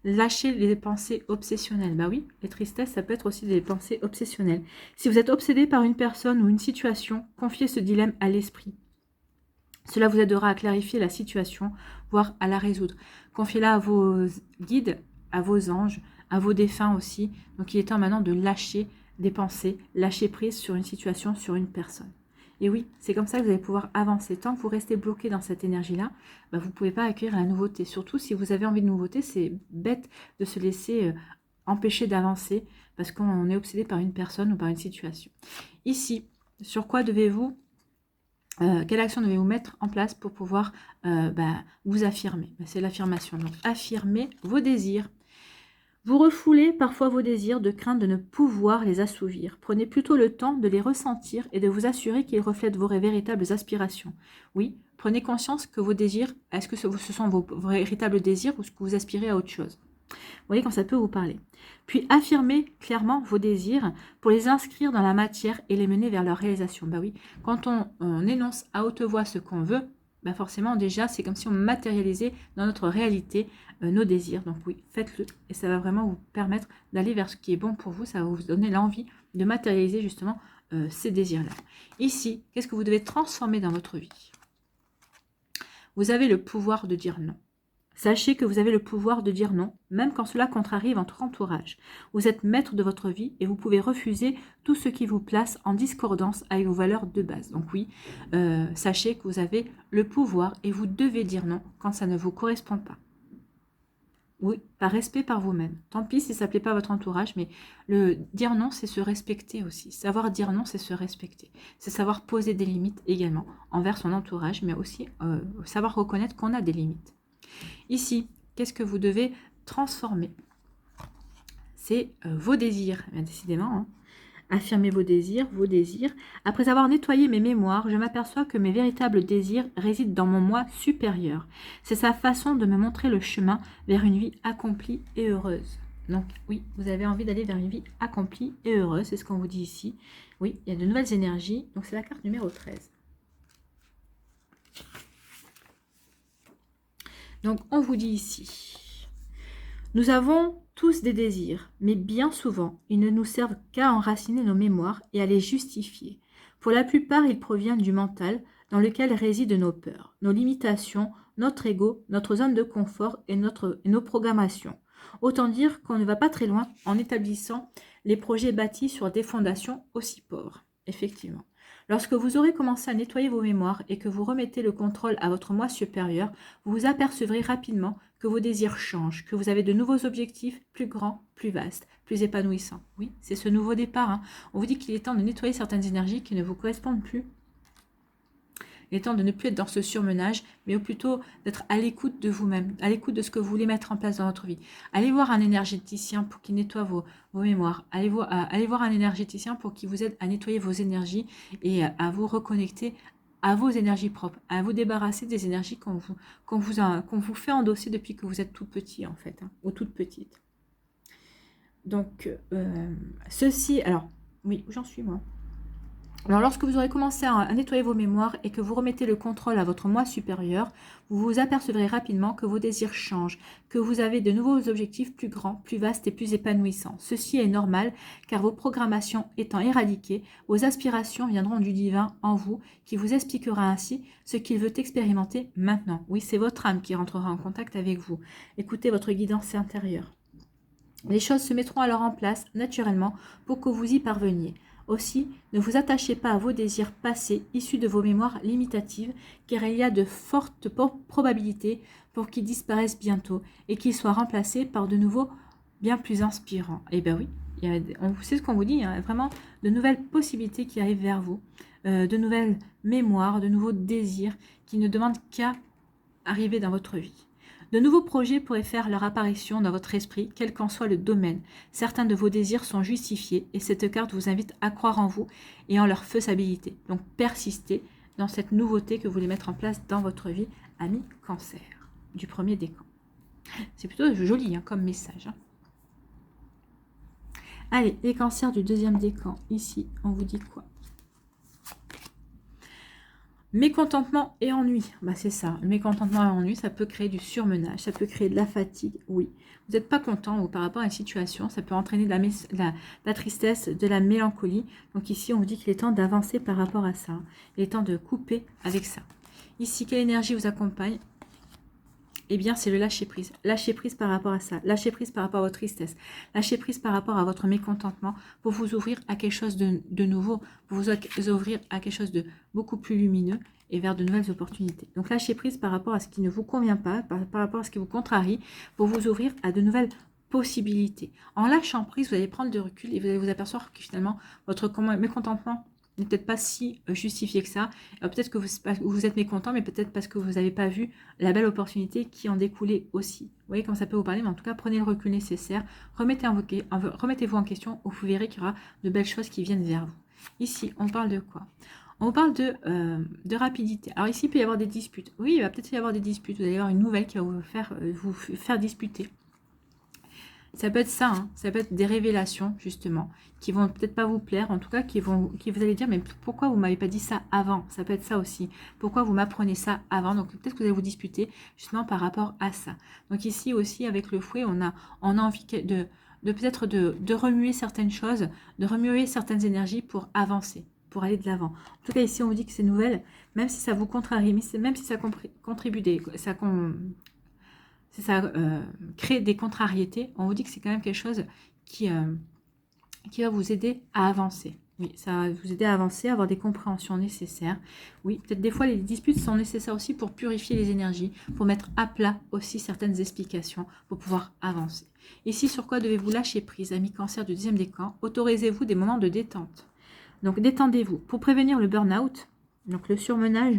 Lâcher les pensées obsessionnelles. Bah oui, les tristesses, ça peut être aussi des pensées obsessionnelles. Si vous êtes obsédé par une personne ou une situation, confiez ce dilemme à l'esprit. Cela vous aidera à clarifier la situation, voire à la résoudre. Confiez-la à vos guides, à vos anges, à vos défunts aussi. Donc, il est temps maintenant de lâcher des pensées, lâcher prise sur une situation, sur une personne. Et oui, c'est comme ça que vous allez pouvoir avancer. Tant que vous restez bloqué dans cette énergie-là, bah, vous ne pouvez pas accueillir la nouveauté. Surtout si vous avez envie de nouveauté, c'est bête de se laisser empêcher d'avancer parce qu'on est obsédé par une personne ou par une situation. Ici, sur quoi devez-vous quelle action devez-vous mettre en place pour pouvoir vous affirmer? C'est l'affirmation. Donc, affirmez vos désirs, Vous refoulez parfois vos désirs de crainte de ne pouvoir les assouvir. Prenez plutôt le temps de les ressentir et de vous assurer qu'ils reflètent vos véritables aspirations. Oui, prenez conscience que vos désirs, est-ce que ce sont vos véritables désirs ou est-ce que vous aspirez à autre chose? Vous voyez quand ça peut vous parler. Puis affirmez clairement vos désirs pour les inscrire dans la matière et les mener vers leur réalisation. Bah oui, quand on énonce à haute voix ce qu'on veut, bah forcément déjà c'est comme si on matérialisait dans notre réalité nos désirs. Donc oui, faites-le et ça va vraiment vous permettre d'aller vers ce qui est bon pour vous. Ça va vous donner l'envie de matérialiser justement ces désirs-là. Ici, qu'est-ce que vous devez transformer dans votre vie? Vous avez le pouvoir de dire non. Sachez que vous avez le pouvoir de dire non, même quand cela contrarie votre entourage. Vous êtes maître de votre vie et vous pouvez refuser tout ce qui vous place en discordance avec vos valeurs de base. Donc oui, sachez que vous avez le pouvoir et vous devez dire non quand ça ne vous correspond pas. Oui, par respect par vous-même. Tant pis si ça ne plaît pas à votre entourage, mais le dire non, c'est se respecter aussi. Savoir dire non, c'est se respecter. C'est savoir poser des limites également envers son entourage, mais aussi savoir reconnaître qu'on a des limites. Ici, qu'est-ce que vous devez transformer? C'est vos désirs, bien décidément. Hein. Affirmez vos désirs, vos désirs. Après avoir nettoyé mes mémoires, je m'aperçois que mes véritables désirs résident dans mon moi supérieur. C'est sa façon de me montrer le chemin vers une vie accomplie et heureuse. Donc oui, vous avez envie d'aller vers une vie accomplie et heureuse, c'est ce qu'on vous dit ici. Oui, il y a de nouvelles énergies, donc c'est la carte numéro 13. Donc on vous dit ici, nous avons tous des désirs, mais bien souvent, ils ne nous servent qu'à enraciner nos mémoires et à les justifier. Pour la plupart, ils proviennent du mental, dans lequel résident nos peurs, nos limitations, notre ego, notre zone de confort et nos programmations. Autant dire qu'on ne va pas très loin en établissant les projets bâtis sur des fondations aussi pauvres. Effectivement. Lorsque vous aurez commencé à nettoyer vos mémoires et que vous remettez le contrôle à votre moi supérieur, vous vous apercevrez rapidement que vos désirs changent, que vous avez de nouveaux objectifs plus grands, plus vastes, plus épanouissants. Oui, c'est ce nouveau départ. Hein. On vous dit qu'il est temps de nettoyer certaines énergies qui ne vous correspondent plus. Il est temps de ne plus être dans ce surmenage, mais plutôt d'être à l'écoute de vous-même, à l'écoute de ce que vous voulez mettre en place dans votre vie. Allez voir un énergéticien pour qu'il nettoie vos mémoires. Allez voir un énergéticien pour qu'il vous aide à nettoyer vos énergies et à vous reconnecter à vos énergies propres, à vous débarrasser des énergies qu'on vous fait endosser depuis que vous êtes tout petit, en fait, hein, ou toute petite. Donc, ceci... Alors, oui, où j'en suis, moi ? Alors, lorsque vous aurez commencé à nettoyer vos mémoires et que vous remettez le contrôle à votre moi supérieur, vous vous apercevrez rapidement que vos désirs changent, que vous avez de nouveaux objectifs plus grands, plus vastes et plus épanouissants. Ceci est normal car vos programmations étant éradiquées, vos aspirations viendront du divin en vous qui vous expliquera ainsi ce qu'il veut expérimenter maintenant. Oui, c'est votre âme qui rentrera en contact avec vous. Écoutez votre guidance intérieure. Les choses se mettront alors en place naturellement pour que vous y parveniez. Aussi, ne vous attachez pas à vos désirs passés issus de vos mémoires limitatives, car il y a de fortes probabilités pour qu'ils disparaissent bientôt et qu'ils soient remplacés par de nouveaux bien plus inspirants. Eh bien oui, c'est ce qu'on vous dit, il y a vraiment de nouvelles possibilités qui arrivent vers vous, de nouvelles mémoires, de nouveaux désirs qui ne demandent qu'à arriver dans votre vie. De nouveaux projets pourraient faire leur apparition dans votre esprit, quel qu'en soit le domaine. Certains de vos désirs sont justifiés et cette carte vous invite à croire en vous et en leur faisabilité. Donc persistez dans cette nouveauté que vous voulez mettre en place dans votre vie, ami Cancer, du premier décan. C'est plutôt joli hein, comme message. Hein. Allez, les cancers du deuxième décan. Ici, on vous dit quoi ? Mécontentement et ennui, bah c'est ça, le mécontentement et ennui, ça peut créer du surmenage, ça peut créer de la fatigue, oui. Vous n'êtes pas content par rapport à une situation, ça peut entraîner de la tristesse, de la mélancolie. Donc ici, on vous dit qu'il est temps d'avancer par rapport à ça, il est temps de couper avec ça. Ici, quelle énergie vous accompagne ? Eh bien, c'est le lâcher-prise. Lâcher-prise par rapport à ça. Lâcher-prise par rapport à votre tristesse. Lâcher-prise par rapport à votre mécontentement pour vous ouvrir à quelque chose de nouveau, pour vous ouvrir à quelque chose de beaucoup plus lumineux et vers de nouvelles opportunités. Donc, lâcher-prise par rapport à ce qui ne vous convient pas, par rapport à ce qui vous contrarie, pour vous ouvrir à de nouvelles possibilités. En lâchant prise, vous allez prendre du recul et vous allez vous apercevoir que finalement, votre mécontentement n'est peut-être pas si justifié que ça. Peut-être que vous êtes mécontent, mais peut-être parce que vous n'avez pas vu la belle opportunité qui en découlait aussi. Vous voyez comment ça peut vous parler, mais en tout cas, prenez le recul nécessaire, remettez-vous en question, vous verrez qu'il y aura de belles choses qui viennent vers vous. Ici, on parle de quoi? On parle de rapidité. Alors ici, il peut y avoir des disputes. Oui, il va peut-être y avoir des disputes. Vous allez avoir une nouvelle qui va vous faire disputer. Ça peut être ça, hein. Ça peut être des révélations, justement, qui vont peut-être pas vous plaire, en tout cas, qui vous allez dire, mais pourquoi vous m'avez pas dit ça avant? Ça peut être ça aussi. Pourquoi vous m'apprenez ça avant? Donc peut-être que vous allez vous disputer, justement, par rapport à ça. Donc ici aussi, avec le fouet, on a envie de peut-être de remuer certaines choses, de remuer certaines énergies pour avancer, pour aller de l'avant. En tout cas, ici, on vous dit que c'est nouvelle, même si ça vous contrarie, même si ça contribue ça crée des contrariétés, on vous dit que c'est quand même quelque chose qui va vous aider à avancer. Oui, ça va vous aider à avancer, à avoir des compréhensions nécessaires. Oui, peut-être des fois, les disputes sont nécessaires aussi pour purifier les énergies, pour mettre à plat aussi certaines explications, pour pouvoir avancer. Ici, sur quoi devez-vous lâcher prise, amis cancer du 10e décan? Autorisez-vous des moments de détente. Donc, détendez-vous. Pour prévenir le burn-out, donc le surmenage,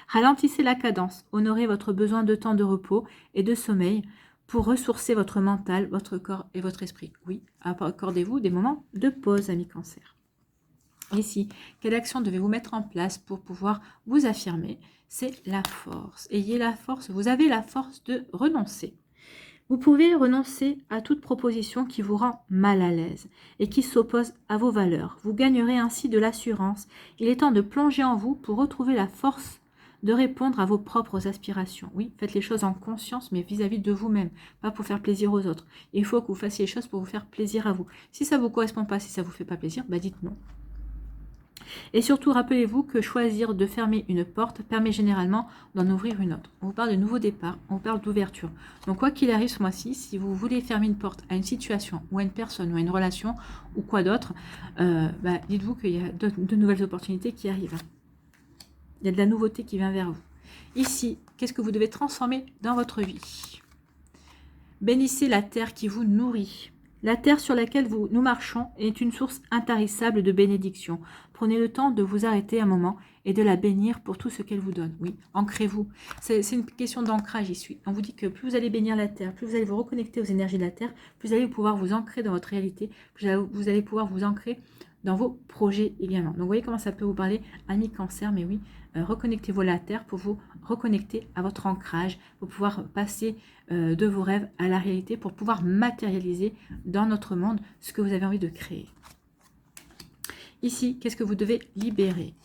ralentissez la cadence, honorez votre besoin de temps de repos et de sommeil pour ressourcer votre mental, votre corps et votre esprit. Oui, accordez-vous des moments de pause, amis cancer. Ici, quelle action devez-vous mettre en place pour pouvoir vous affirmer? C'est la force. Ayez la force, vous avez la force de renoncer. Vous pouvez renoncer à toute proposition qui vous rend mal à l'aise et qui s'oppose à vos valeurs. Vous gagnerez ainsi de l'assurance. Il est temps de plonger en vous pour retrouver la force de répondre à vos propres aspirations. Oui, faites les choses en conscience, mais vis-à-vis de vous-même, pas pour faire plaisir aux autres. Il faut que vous fassiez les choses pour vous faire plaisir à vous. Si ça ne vous correspond pas, si ça ne vous fait pas plaisir, bah dites non. Et surtout, rappelez-vous que choisir de fermer une porte permet généralement d'en ouvrir une autre. On vous parle de nouveau départ, on vous parle d'ouverture. Donc quoi qu'il arrive ce mois-ci, si vous voulez fermer une porte à une situation ou à une personne ou à une relation ou quoi d'autre, dites-vous qu'il y a de nouvelles opportunités qui arrivent. Il y a de la nouveauté qui vient vers vous. Ici, qu'est-ce que vous devez transformer dans votre vie? Bénissez la terre qui vous nourrit. La terre sur laquelle nous marchons est une source intarissable de bénédiction. Prenez le temps de vous arrêter un moment et de la bénir pour tout ce qu'elle vous donne. Oui, ancrez-vous. C'est une question d'ancrage ici. On vous dit que plus vous allez bénir la terre, plus vous allez vous reconnecter aux énergies de la terre, plus vous allez pouvoir vous ancrer dans votre réalité, plus vous allez pouvoir vous ancrer dans vos projets également. Donc vous voyez comment ça peut vous parler, amis cancer, mais oui, reconnectez-vous à la terre pour vous reconnecter à votre ancrage, pour pouvoir passer de vos rêves à la réalité, pour pouvoir matérialiser dans notre monde ce que vous avez envie de créer. Ici, qu'est-ce que vous devez libérer?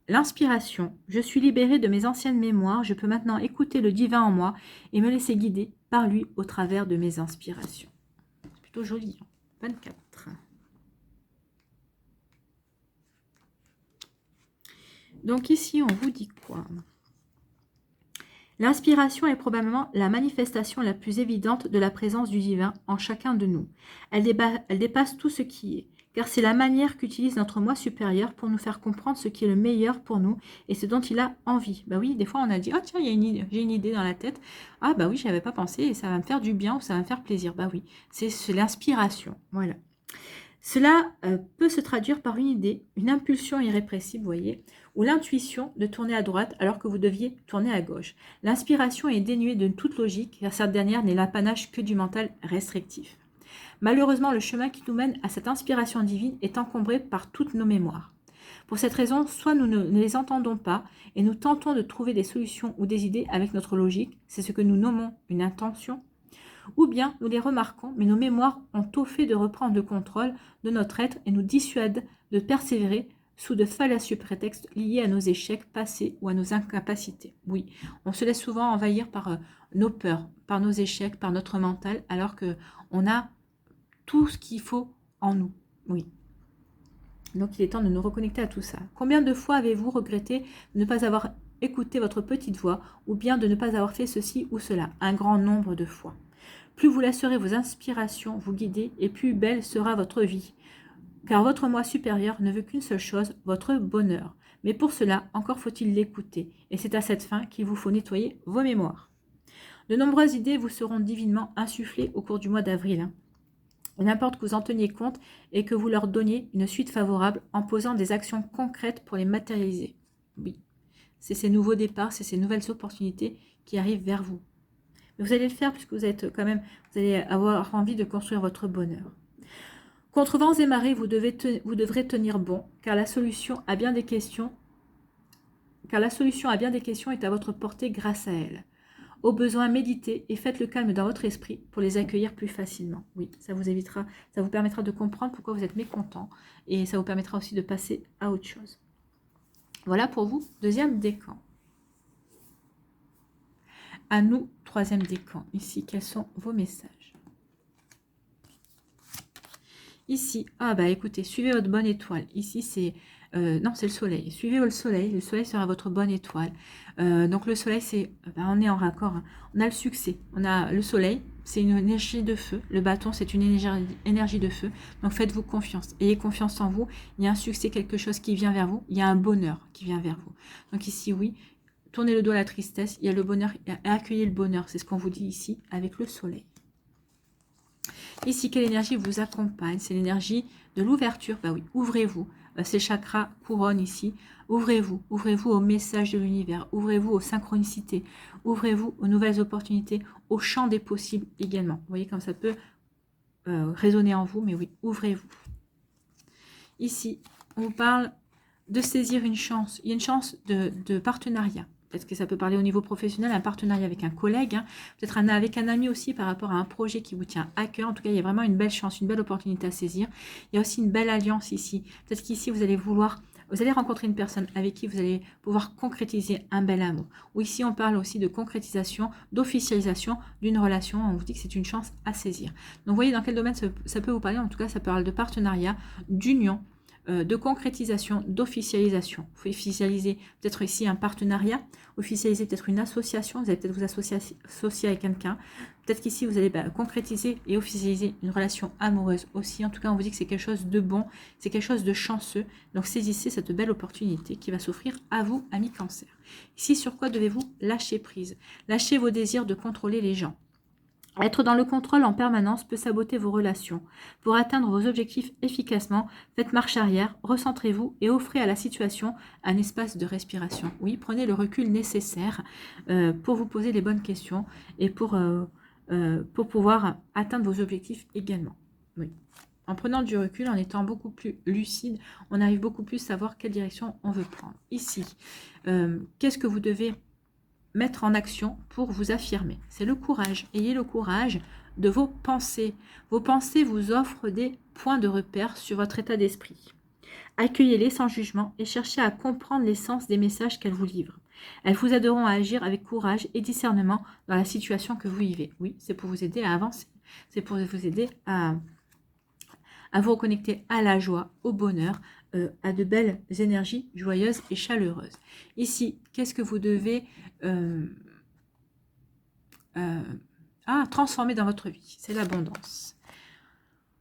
L'inspiration. Je suis libérée de mes anciennes mémoires. Je peux maintenant écouter le divin en moi et me laisser guider par lui au travers de mes inspirations. C'est plutôt joli. 24. Donc ici, on vous dit quoi? L'inspiration est probablement la manifestation la plus évidente de la présence du divin en chacun de nous. Elle dépasse tout ce qui est, car c'est la manière qu'utilise notre moi supérieur pour nous faire comprendre ce qui est le meilleur pour nous et ce dont il a envie. Bah oui, des fois on a dit, oh tiens, j'ai une idée dans la tête. Ah bah oui, j'y avais pas pensé et ça va me faire du bien ou ça va me faire plaisir. Bah oui, c'est l'inspiration. Voilà. Cela peut se traduire par une idée, une impulsion irrépressible, vous voyez, ou l'intuition de tourner à droite alors que vous deviez tourner à gauche. L'inspiration est dénuée de toute logique, car cette dernière n'est l'apanage que du mental restrictif. Malheureusement, le chemin qui nous mène à cette inspiration divine est encombré par toutes nos mémoires. Pour cette raison, soit nous ne les entendons pas et nous tentons de trouver des solutions ou des idées avec notre logique, c'est ce que nous nommons une intention, ou bien nous les remarquons, mais nos mémoires ont au fait de reprendre le contrôle de notre être et nous dissuadent de persévérer sous de fallacieux prétextes liés à nos échecs passés ou à nos incapacités. Oui, on se laisse souvent envahir par nos peurs, par nos échecs, par notre mental, alors qu'on a tout ce qu'il faut en nous. Oui. Donc il est temps de nous reconnecter à tout ça. Combien de fois avez-vous regretté de ne pas avoir écouté votre petite voix ou bien de ne pas avoir fait ceci ou cela? Un grand nombre de fois. Plus vous laisserez vos inspirations vous guider et plus belle sera votre vie. Car votre moi supérieur ne veut qu'une seule chose, votre bonheur. Mais pour cela, encore faut-il l'écouter. Et c'est à cette fin qu'il vous faut nettoyer vos mémoires. De nombreuses idées vous seront divinement insufflées au cours du mois d'avril. Il importe que vous en teniez compte et que vous leur donniez une suite favorable en posant des actions concrètes pour les matérialiser. Oui, c'est ces nouveaux départs, c'est ces nouvelles opportunités qui arrivent vers vous. Mais vous allez le faire puisque vous êtes quand même, vous allez avoir envie de construire votre bonheur. Contre vents et marées, vous devrez tenir bon, car la solution à bien des questions est à votre portée grâce à elle. Au besoin, méditez et faites le calme dans votre esprit pour les accueillir plus facilement. Oui, ça vous permettra de comprendre pourquoi vous êtes mécontent et ça vous permettra aussi de passer à autre chose. Voilà pour vous, deuxième décan. À nous, troisième décan. Ici, quels sont vos messages? Ici, écoutez, suivez votre bonne étoile. Ici, c'est non, c'est le soleil. Suivez le soleil sera votre bonne étoile. Donc le soleil, c'est, on est en raccord. Hein. On a le succès, on a le soleil, c'est une énergie de feu. Le bâton, c'est une énergie de feu. Donc faites-vous confiance. Ayez confiance en vous. Il y a un succès, quelque chose qui vient vers vous. Il y a un bonheur qui vient vers vous. Donc ici, oui, tournez le dos à la tristesse. Il y a le bonheur et accueillez le bonheur. C'est ce qu'on vous dit ici avec le soleil. Ici, quelle énergie vous accompagne? C'est l'énergie de l'ouverture. Bah oui, ouvrez-vous. C'est chakra couronne ici. Ouvrez-vous. Ouvrez-vous au message de l'univers. Ouvrez-vous aux synchronicités. Ouvrez-vous aux nouvelles opportunités, au champ des possibles également. Vous voyez comme ça peut résonner en vous, mais oui, ouvrez-vous. Ici, on vous parle de saisir une chance. Il y a une chance de partenariat. Peut-être que ça peut parler au niveau professionnel, un partenariat avec un collègue, hein, peut-être avec un ami aussi par rapport à un projet qui vous tient à cœur. En tout cas, il y a vraiment une belle chance, une belle opportunité à saisir. Il y a aussi une belle alliance ici. Peut-être qu'ici, vous allez rencontrer une personne avec qui vous allez pouvoir concrétiser un bel amour. Ou ici, on parle aussi de concrétisation, d'officialisation d'une relation. On vous dit que c'est une chance à saisir. Donc, vous voyez dans quel domaine ça peut vous parler. En tout cas, ça parle de partenariat, d'union, de concrétisation, d'officialisation. Il faut officialiser peut-être ici un partenariat, officialiser peut-être une association, vous allez peut-être vous associer avec quelqu'un. Peut-être qu'ici, vous allez concrétiser et officialiser une relation amoureuse aussi. En tout cas, on vous dit que c'est quelque chose de bon, c'est quelque chose de chanceux. Donc, saisissez cette belle opportunité qui va s'offrir à vous, amis Cancer. Ici, sur quoi devez-vous lâcher prise? Lâchez vos désirs de contrôler les gens. Être dans le contrôle en permanence peut saboter vos relations. Pour atteindre vos objectifs efficacement, faites marche arrière, recentrez-vous et offrez à la situation un espace de respiration. Oui, prenez le recul nécessaire pour vous poser les bonnes questions et pour pouvoir atteindre vos objectifs également. Oui. En prenant du recul, en étant beaucoup plus lucide, on arrive beaucoup plus à savoir quelle direction on veut prendre. Ici, qu'est-ce que vous devez mettre en action pour vous affirmer? C'est le courage. Ayez le courage de vos pensées. Vos pensées vous offrent des points de repère sur votre état d'esprit. Accueillez-les sans jugement et cherchez à comprendre l'essence des messages qu'elles vous livrent. Elles vous aideront à agir avec courage et discernement dans la situation que vous vivez. Oui, c'est pour vous aider à avancer. C'est pour vous aider à vous reconnecter à la joie, au bonheur, à de belles énergies joyeuses et chaleureuses. Ici, qu'est-ce que vous devez transformer dans votre vie? C'est l'abondance.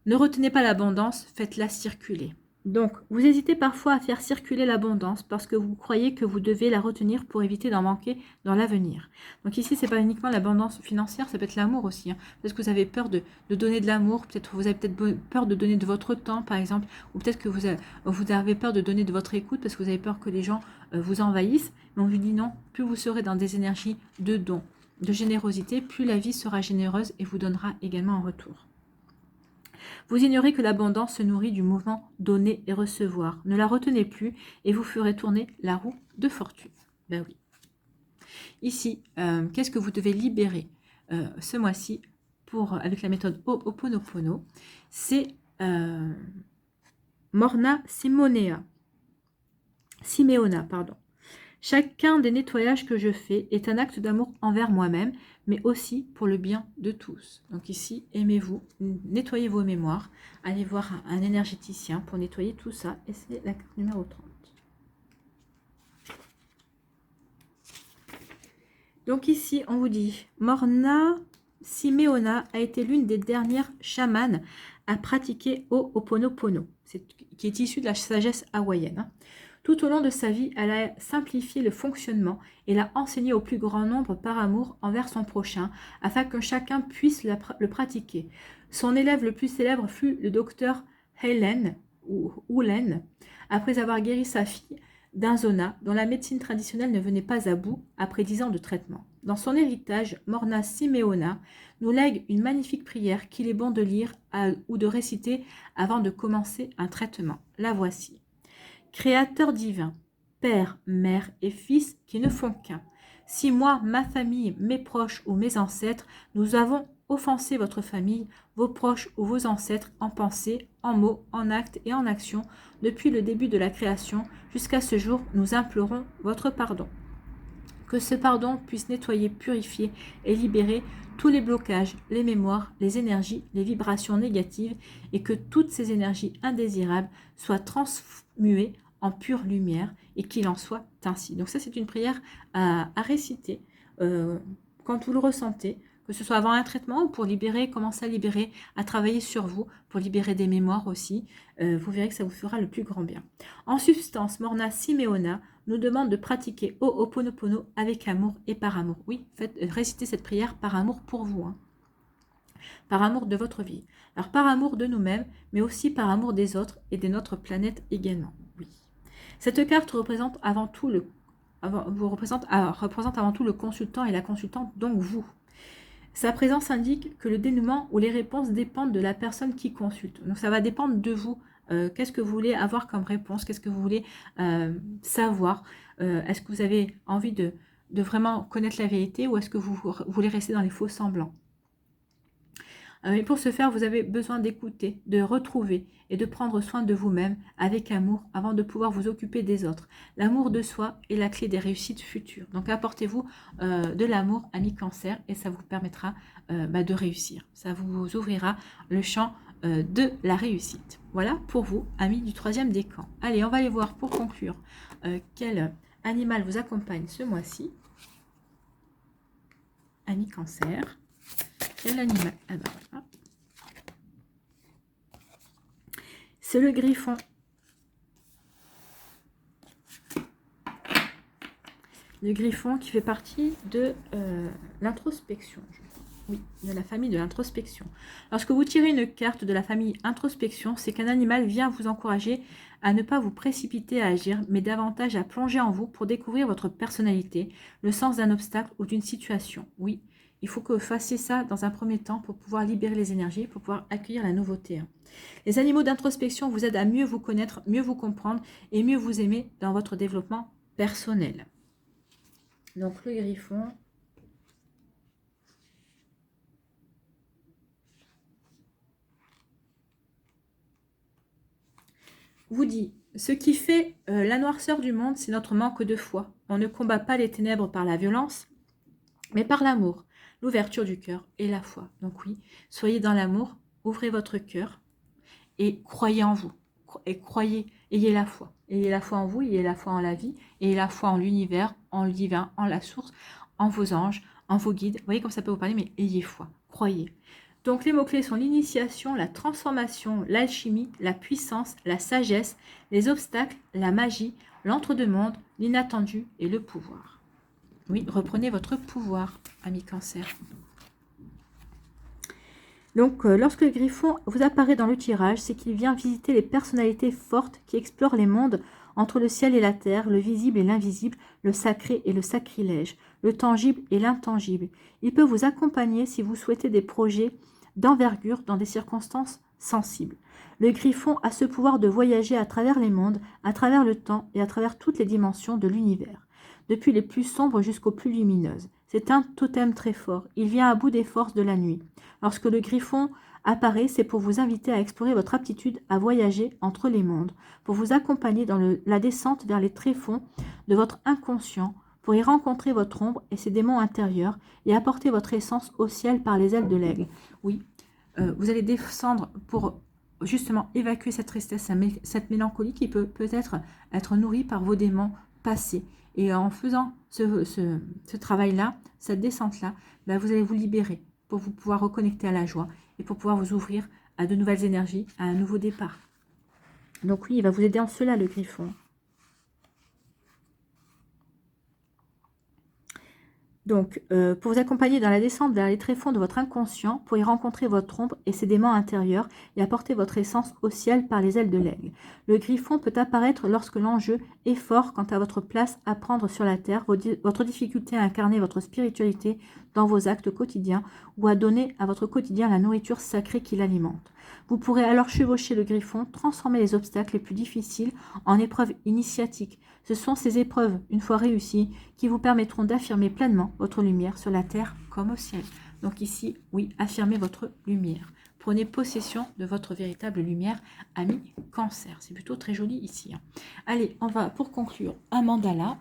Ne retenez pas l'abondance, faites-la circuler. Donc, vous hésitez parfois à faire circuler l'abondance parce que vous croyez que vous devez la retenir pour éviter d'en manquer dans l'avenir. Donc ici, ce n'est pas uniquement l'abondance financière, ça peut être l'amour aussi. Hein. Peut-être que vous avez peur de donner de l'amour, peut-être vous avez peur de donner de votre temps, par exemple, ou peut-être que vous avez peur de donner de votre écoute parce que vous avez peur que les gens vous envahissent. Mais on vous dit non, plus vous serez dans des énergies de don, de générosité, plus la vie sera généreuse et vous donnera également en retour. Vous ignorez que l'abondance se nourrit du mouvement donner et recevoir. Ne la retenez plus et vous ferez tourner la roue de fortune. Ben oui. Ici, qu'est-ce que vous devez libérer ce mois-ci avec la méthode Ho'oponopono? C'est Morna Simeona. Chacun des nettoyages que je fais est un acte d'amour envers moi-même, mais aussi pour le bien de tous. Donc ici, aimez-vous, nettoyez vos mémoires, allez voir un énergéticien pour nettoyer tout ça, et c'est la carte numéro 30. Donc ici, on vous dit, Morna Simeona a été l'une des dernières chamanes à pratiquer Ho'oponopono, qui est issue de la sagesse hawaïenne. Hein. Tout au long de sa vie, elle a simplifié le fonctionnement et l'a enseigné au plus grand nombre par amour envers son prochain, afin que chacun puisse le pratiquer. Son élève le plus célèbre fut le docteur Hulen, après avoir guéri sa fille d'un zona dont la médecine traditionnelle ne venait pas à bout après 10 ans de traitement. Dans son héritage, Morna Simeona nous lègue une magnifique prière qu'il est bon de lire ou de réciter avant de commencer un traitement. La voici. Créateur divin, Père, Mère et Fils qui ne font qu'un. Si moi, ma famille, mes proches ou mes ancêtres, nous avons offensé votre famille, vos proches ou vos ancêtres en pensée, en mots, en actes et en actions, depuis le début de la création jusqu'à ce jour, nous implorons votre pardon. Que ce pardon puisse nettoyer, purifier et libérer tous les blocages, les mémoires, les énergies, les vibrations négatives et que toutes ces énergies indésirables soient transmuées en pure lumière et qu'il en soit ainsi. Donc ça, c'est une prière à réciter quand vous le ressentez, que ce soit avant un traitement ou pour libérer, commencer à libérer, à travailler sur vous, pour libérer des mémoires aussi. Vous verrez que ça vous fera le plus grand bien. En substance, Morna Simeona nous demande de pratiquer Ho'oponopono avec amour et par amour. Oui, récitez cette prière par amour pour vous, hein. Par amour de votre vie. Alors par amour de nous-mêmes, mais aussi par amour des autres et de notre planète également. Oui. Cette carte représente avant tout représente avant tout le consultant et la consultante, donc vous. Sa présence indique que le dénouement ou les réponses dépendent de la personne qui consulte. Donc ça va dépendre de vous. Qu'est-ce que vous voulez avoir comme réponse? Qu'est-ce que vous voulez savoir? Est-ce que vous avez envie de vraiment connaître la vérité ou est-ce que vous voulez rester dans les faux semblants? Et pour ce faire, vous avez besoin d'écouter, de retrouver et de prendre soin de vous-même avec amour avant de pouvoir vous occuper des autres. L'amour de soi est la clé des réussites futures. Donc apportez-vous de l'amour, ami Cancer, et ça vous permettra de réussir. Ça vous ouvrira le champ de la réussite. Voilà pour vous, amis du 3e décan. Allez, on va aller voir pour conclure quel animal vous accompagne ce mois-ci. Ami Cancer. Quel animal? Ah ben voilà. C'est le griffon. Le griffon qui fait partie de l'introspection. Oui, de la famille de l'introspection. Lorsque vous tirez une carte de la famille introspection, c'est qu'un animal vient vous encourager à ne pas vous précipiter à agir, mais davantage à plonger en vous pour découvrir votre personnalité, le sens d'un obstacle ou d'une situation. Oui, il faut que vous fassiez ça dans un premier temps pour pouvoir libérer les énergies, pour pouvoir accueillir la nouveauté. Les animaux d'introspection vous aident à mieux vous connaître, mieux vous comprendre et mieux vous aimer dans votre développement personnel. Donc le griffon. Vous dit, ce qui fait la noirceur du monde, c'est notre manque de foi. On ne combat pas les ténèbres par la violence, mais par l'amour, l'ouverture du cœur et la foi. Donc oui, soyez dans l'amour, ouvrez votre cœur et croyez en vous. Et croyez, ayez la foi. Ayez la foi en vous, ayez la foi en la vie, ayez la foi en l'univers, en le divin, en la source, en vos anges, en vos guides. Vous voyez comme ça peut vous parler, mais ayez foi, croyez. Donc les mots-clés sont l'initiation, la transformation, l'alchimie, la puissance, la sagesse, les obstacles, la magie, l'entre-deux-mondes, l'inattendu et le pouvoir. Oui, reprenez votre pouvoir, ami Cancer. Donc lorsque le griffon vous apparaît dans le tirage, c'est qu'il vient visiter les personnalités fortes qui explorent les mondes entre le ciel et la terre, le visible et l'invisible, le sacré et le sacrilège, le tangible et l'intangible. Il peut vous accompagner si vous souhaitez des projets d'envergure dans des circonstances sensibles. Le griffon a ce pouvoir de voyager à travers les mondes, à travers le temps et à travers toutes les dimensions de l'univers, depuis les plus sombres jusqu'aux plus lumineuses. C'est un totem très fort. Il vient à bout des forces de la nuit. Lorsque le griffon apparaît, c'est pour vous inviter à explorer votre aptitude à voyager entre les mondes, pour vous accompagner dans la descente vers les tréfonds de votre inconscient, pour y rencontrer votre ombre et ses démons intérieurs et apporter votre essence au ciel par les ailes de l'aigle. Oui, vous allez descendre pour justement évacuer cette tristesse, cette mélancolie qui peut peut-être être nourrie par vos démons passés. Et en faisant ce travail-là, cette descente-là, vous allez vous libérer pour vous pouvoir reconnecter à la joie et pour pouvoir vous ouvrir à de nouvelles énergies, à un nouveau départ. Donc oui, il va vous aider en cela, le griffon. Donc, pour vous accompagner dans la descente vers les tréfonds de votre inconscient, pour y rencontrer votre ombre et ses démons intérieurs et apporter votre essence au ciel par les ailes de l'aigle. Le griffon peut apparaître lorsque l'enjeu est fort quant à votre place à prendre sur la terre, votre difficulté à incarner votre spiritualité dans vos actes quotidiens ou à donner à votre quotidien la nourriture sacrée qui l'alimente. Vous pourrez alors chevaucher le griffon, transformer les obstacles les plus difficiles en épreuves initiatiques. Ce sont ces épreuves, une fois réussies, qui vous permettront d'affirmer pleinement votre lumière sur la terre comme au ciel. Donc ici, oui, affirmez votre lumière. Prenez possession de votre véritable lumière, ami Cancer. C'est plutôt très joli ici. Allez, on va pour conclure un mandala.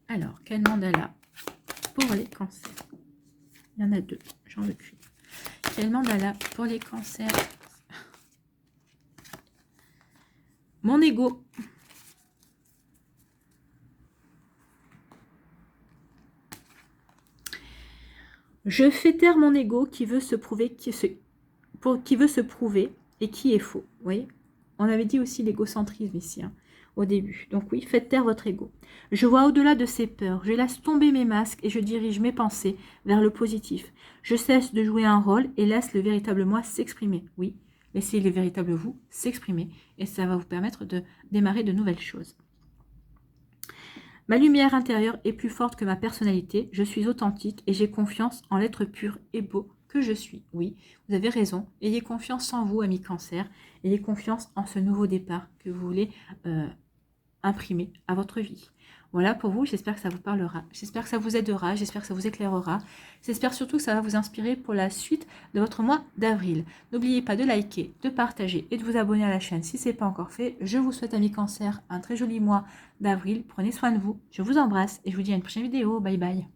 Alors, quel mandala pour les cancers? Il y en a deux, j'en veux qu'une. Quel mandala pour les cancers? Mon ego. Je fais taire mon ego qui veut se prouver, qui veut se prouver et qui est faux. Vous voyez, on avait dit aussi l'égocentrisme ici, au début. Donc oui, faites taire votre ego. Je vois au-delà de ces peurs. Je laisse tomber mes masques et je dirige mes pensées vers le positif. Je cesse de jouer un rôle et laisse le véritable moi s'exprimer. Oui, laissez le véritable vous s'exprimer et ça va vous permettre de démarrer de nouvelles choses. Ma lumière intérieure est plus forte que ma personnalité. Je suis authentique et j'ai confiance en l'être pur et beau que je suis. Oui, vous avez raison. Ayez confiance en vous, amis Cancer. Ayez confiance en ce nouveau départ que vous voulez imprimer à votre vie. Voilà pour vous, j'espère que ça vous parlera, j'espère que ça vous aidera, j'espère que ça vous éclairera, j'espère surtout que ça va vous inspirer pour la suite de votre mois d'avril. N'oubliez pas de liker, de partager et de vous abonner à la chaîne si ce n'est pas encore fait. Je vous souhaite, amis Cancer, un très joli mois d'avril. Prenez soin de vous, je vous embrasse et je vous dis à une prochaine vidéo. Bye bye.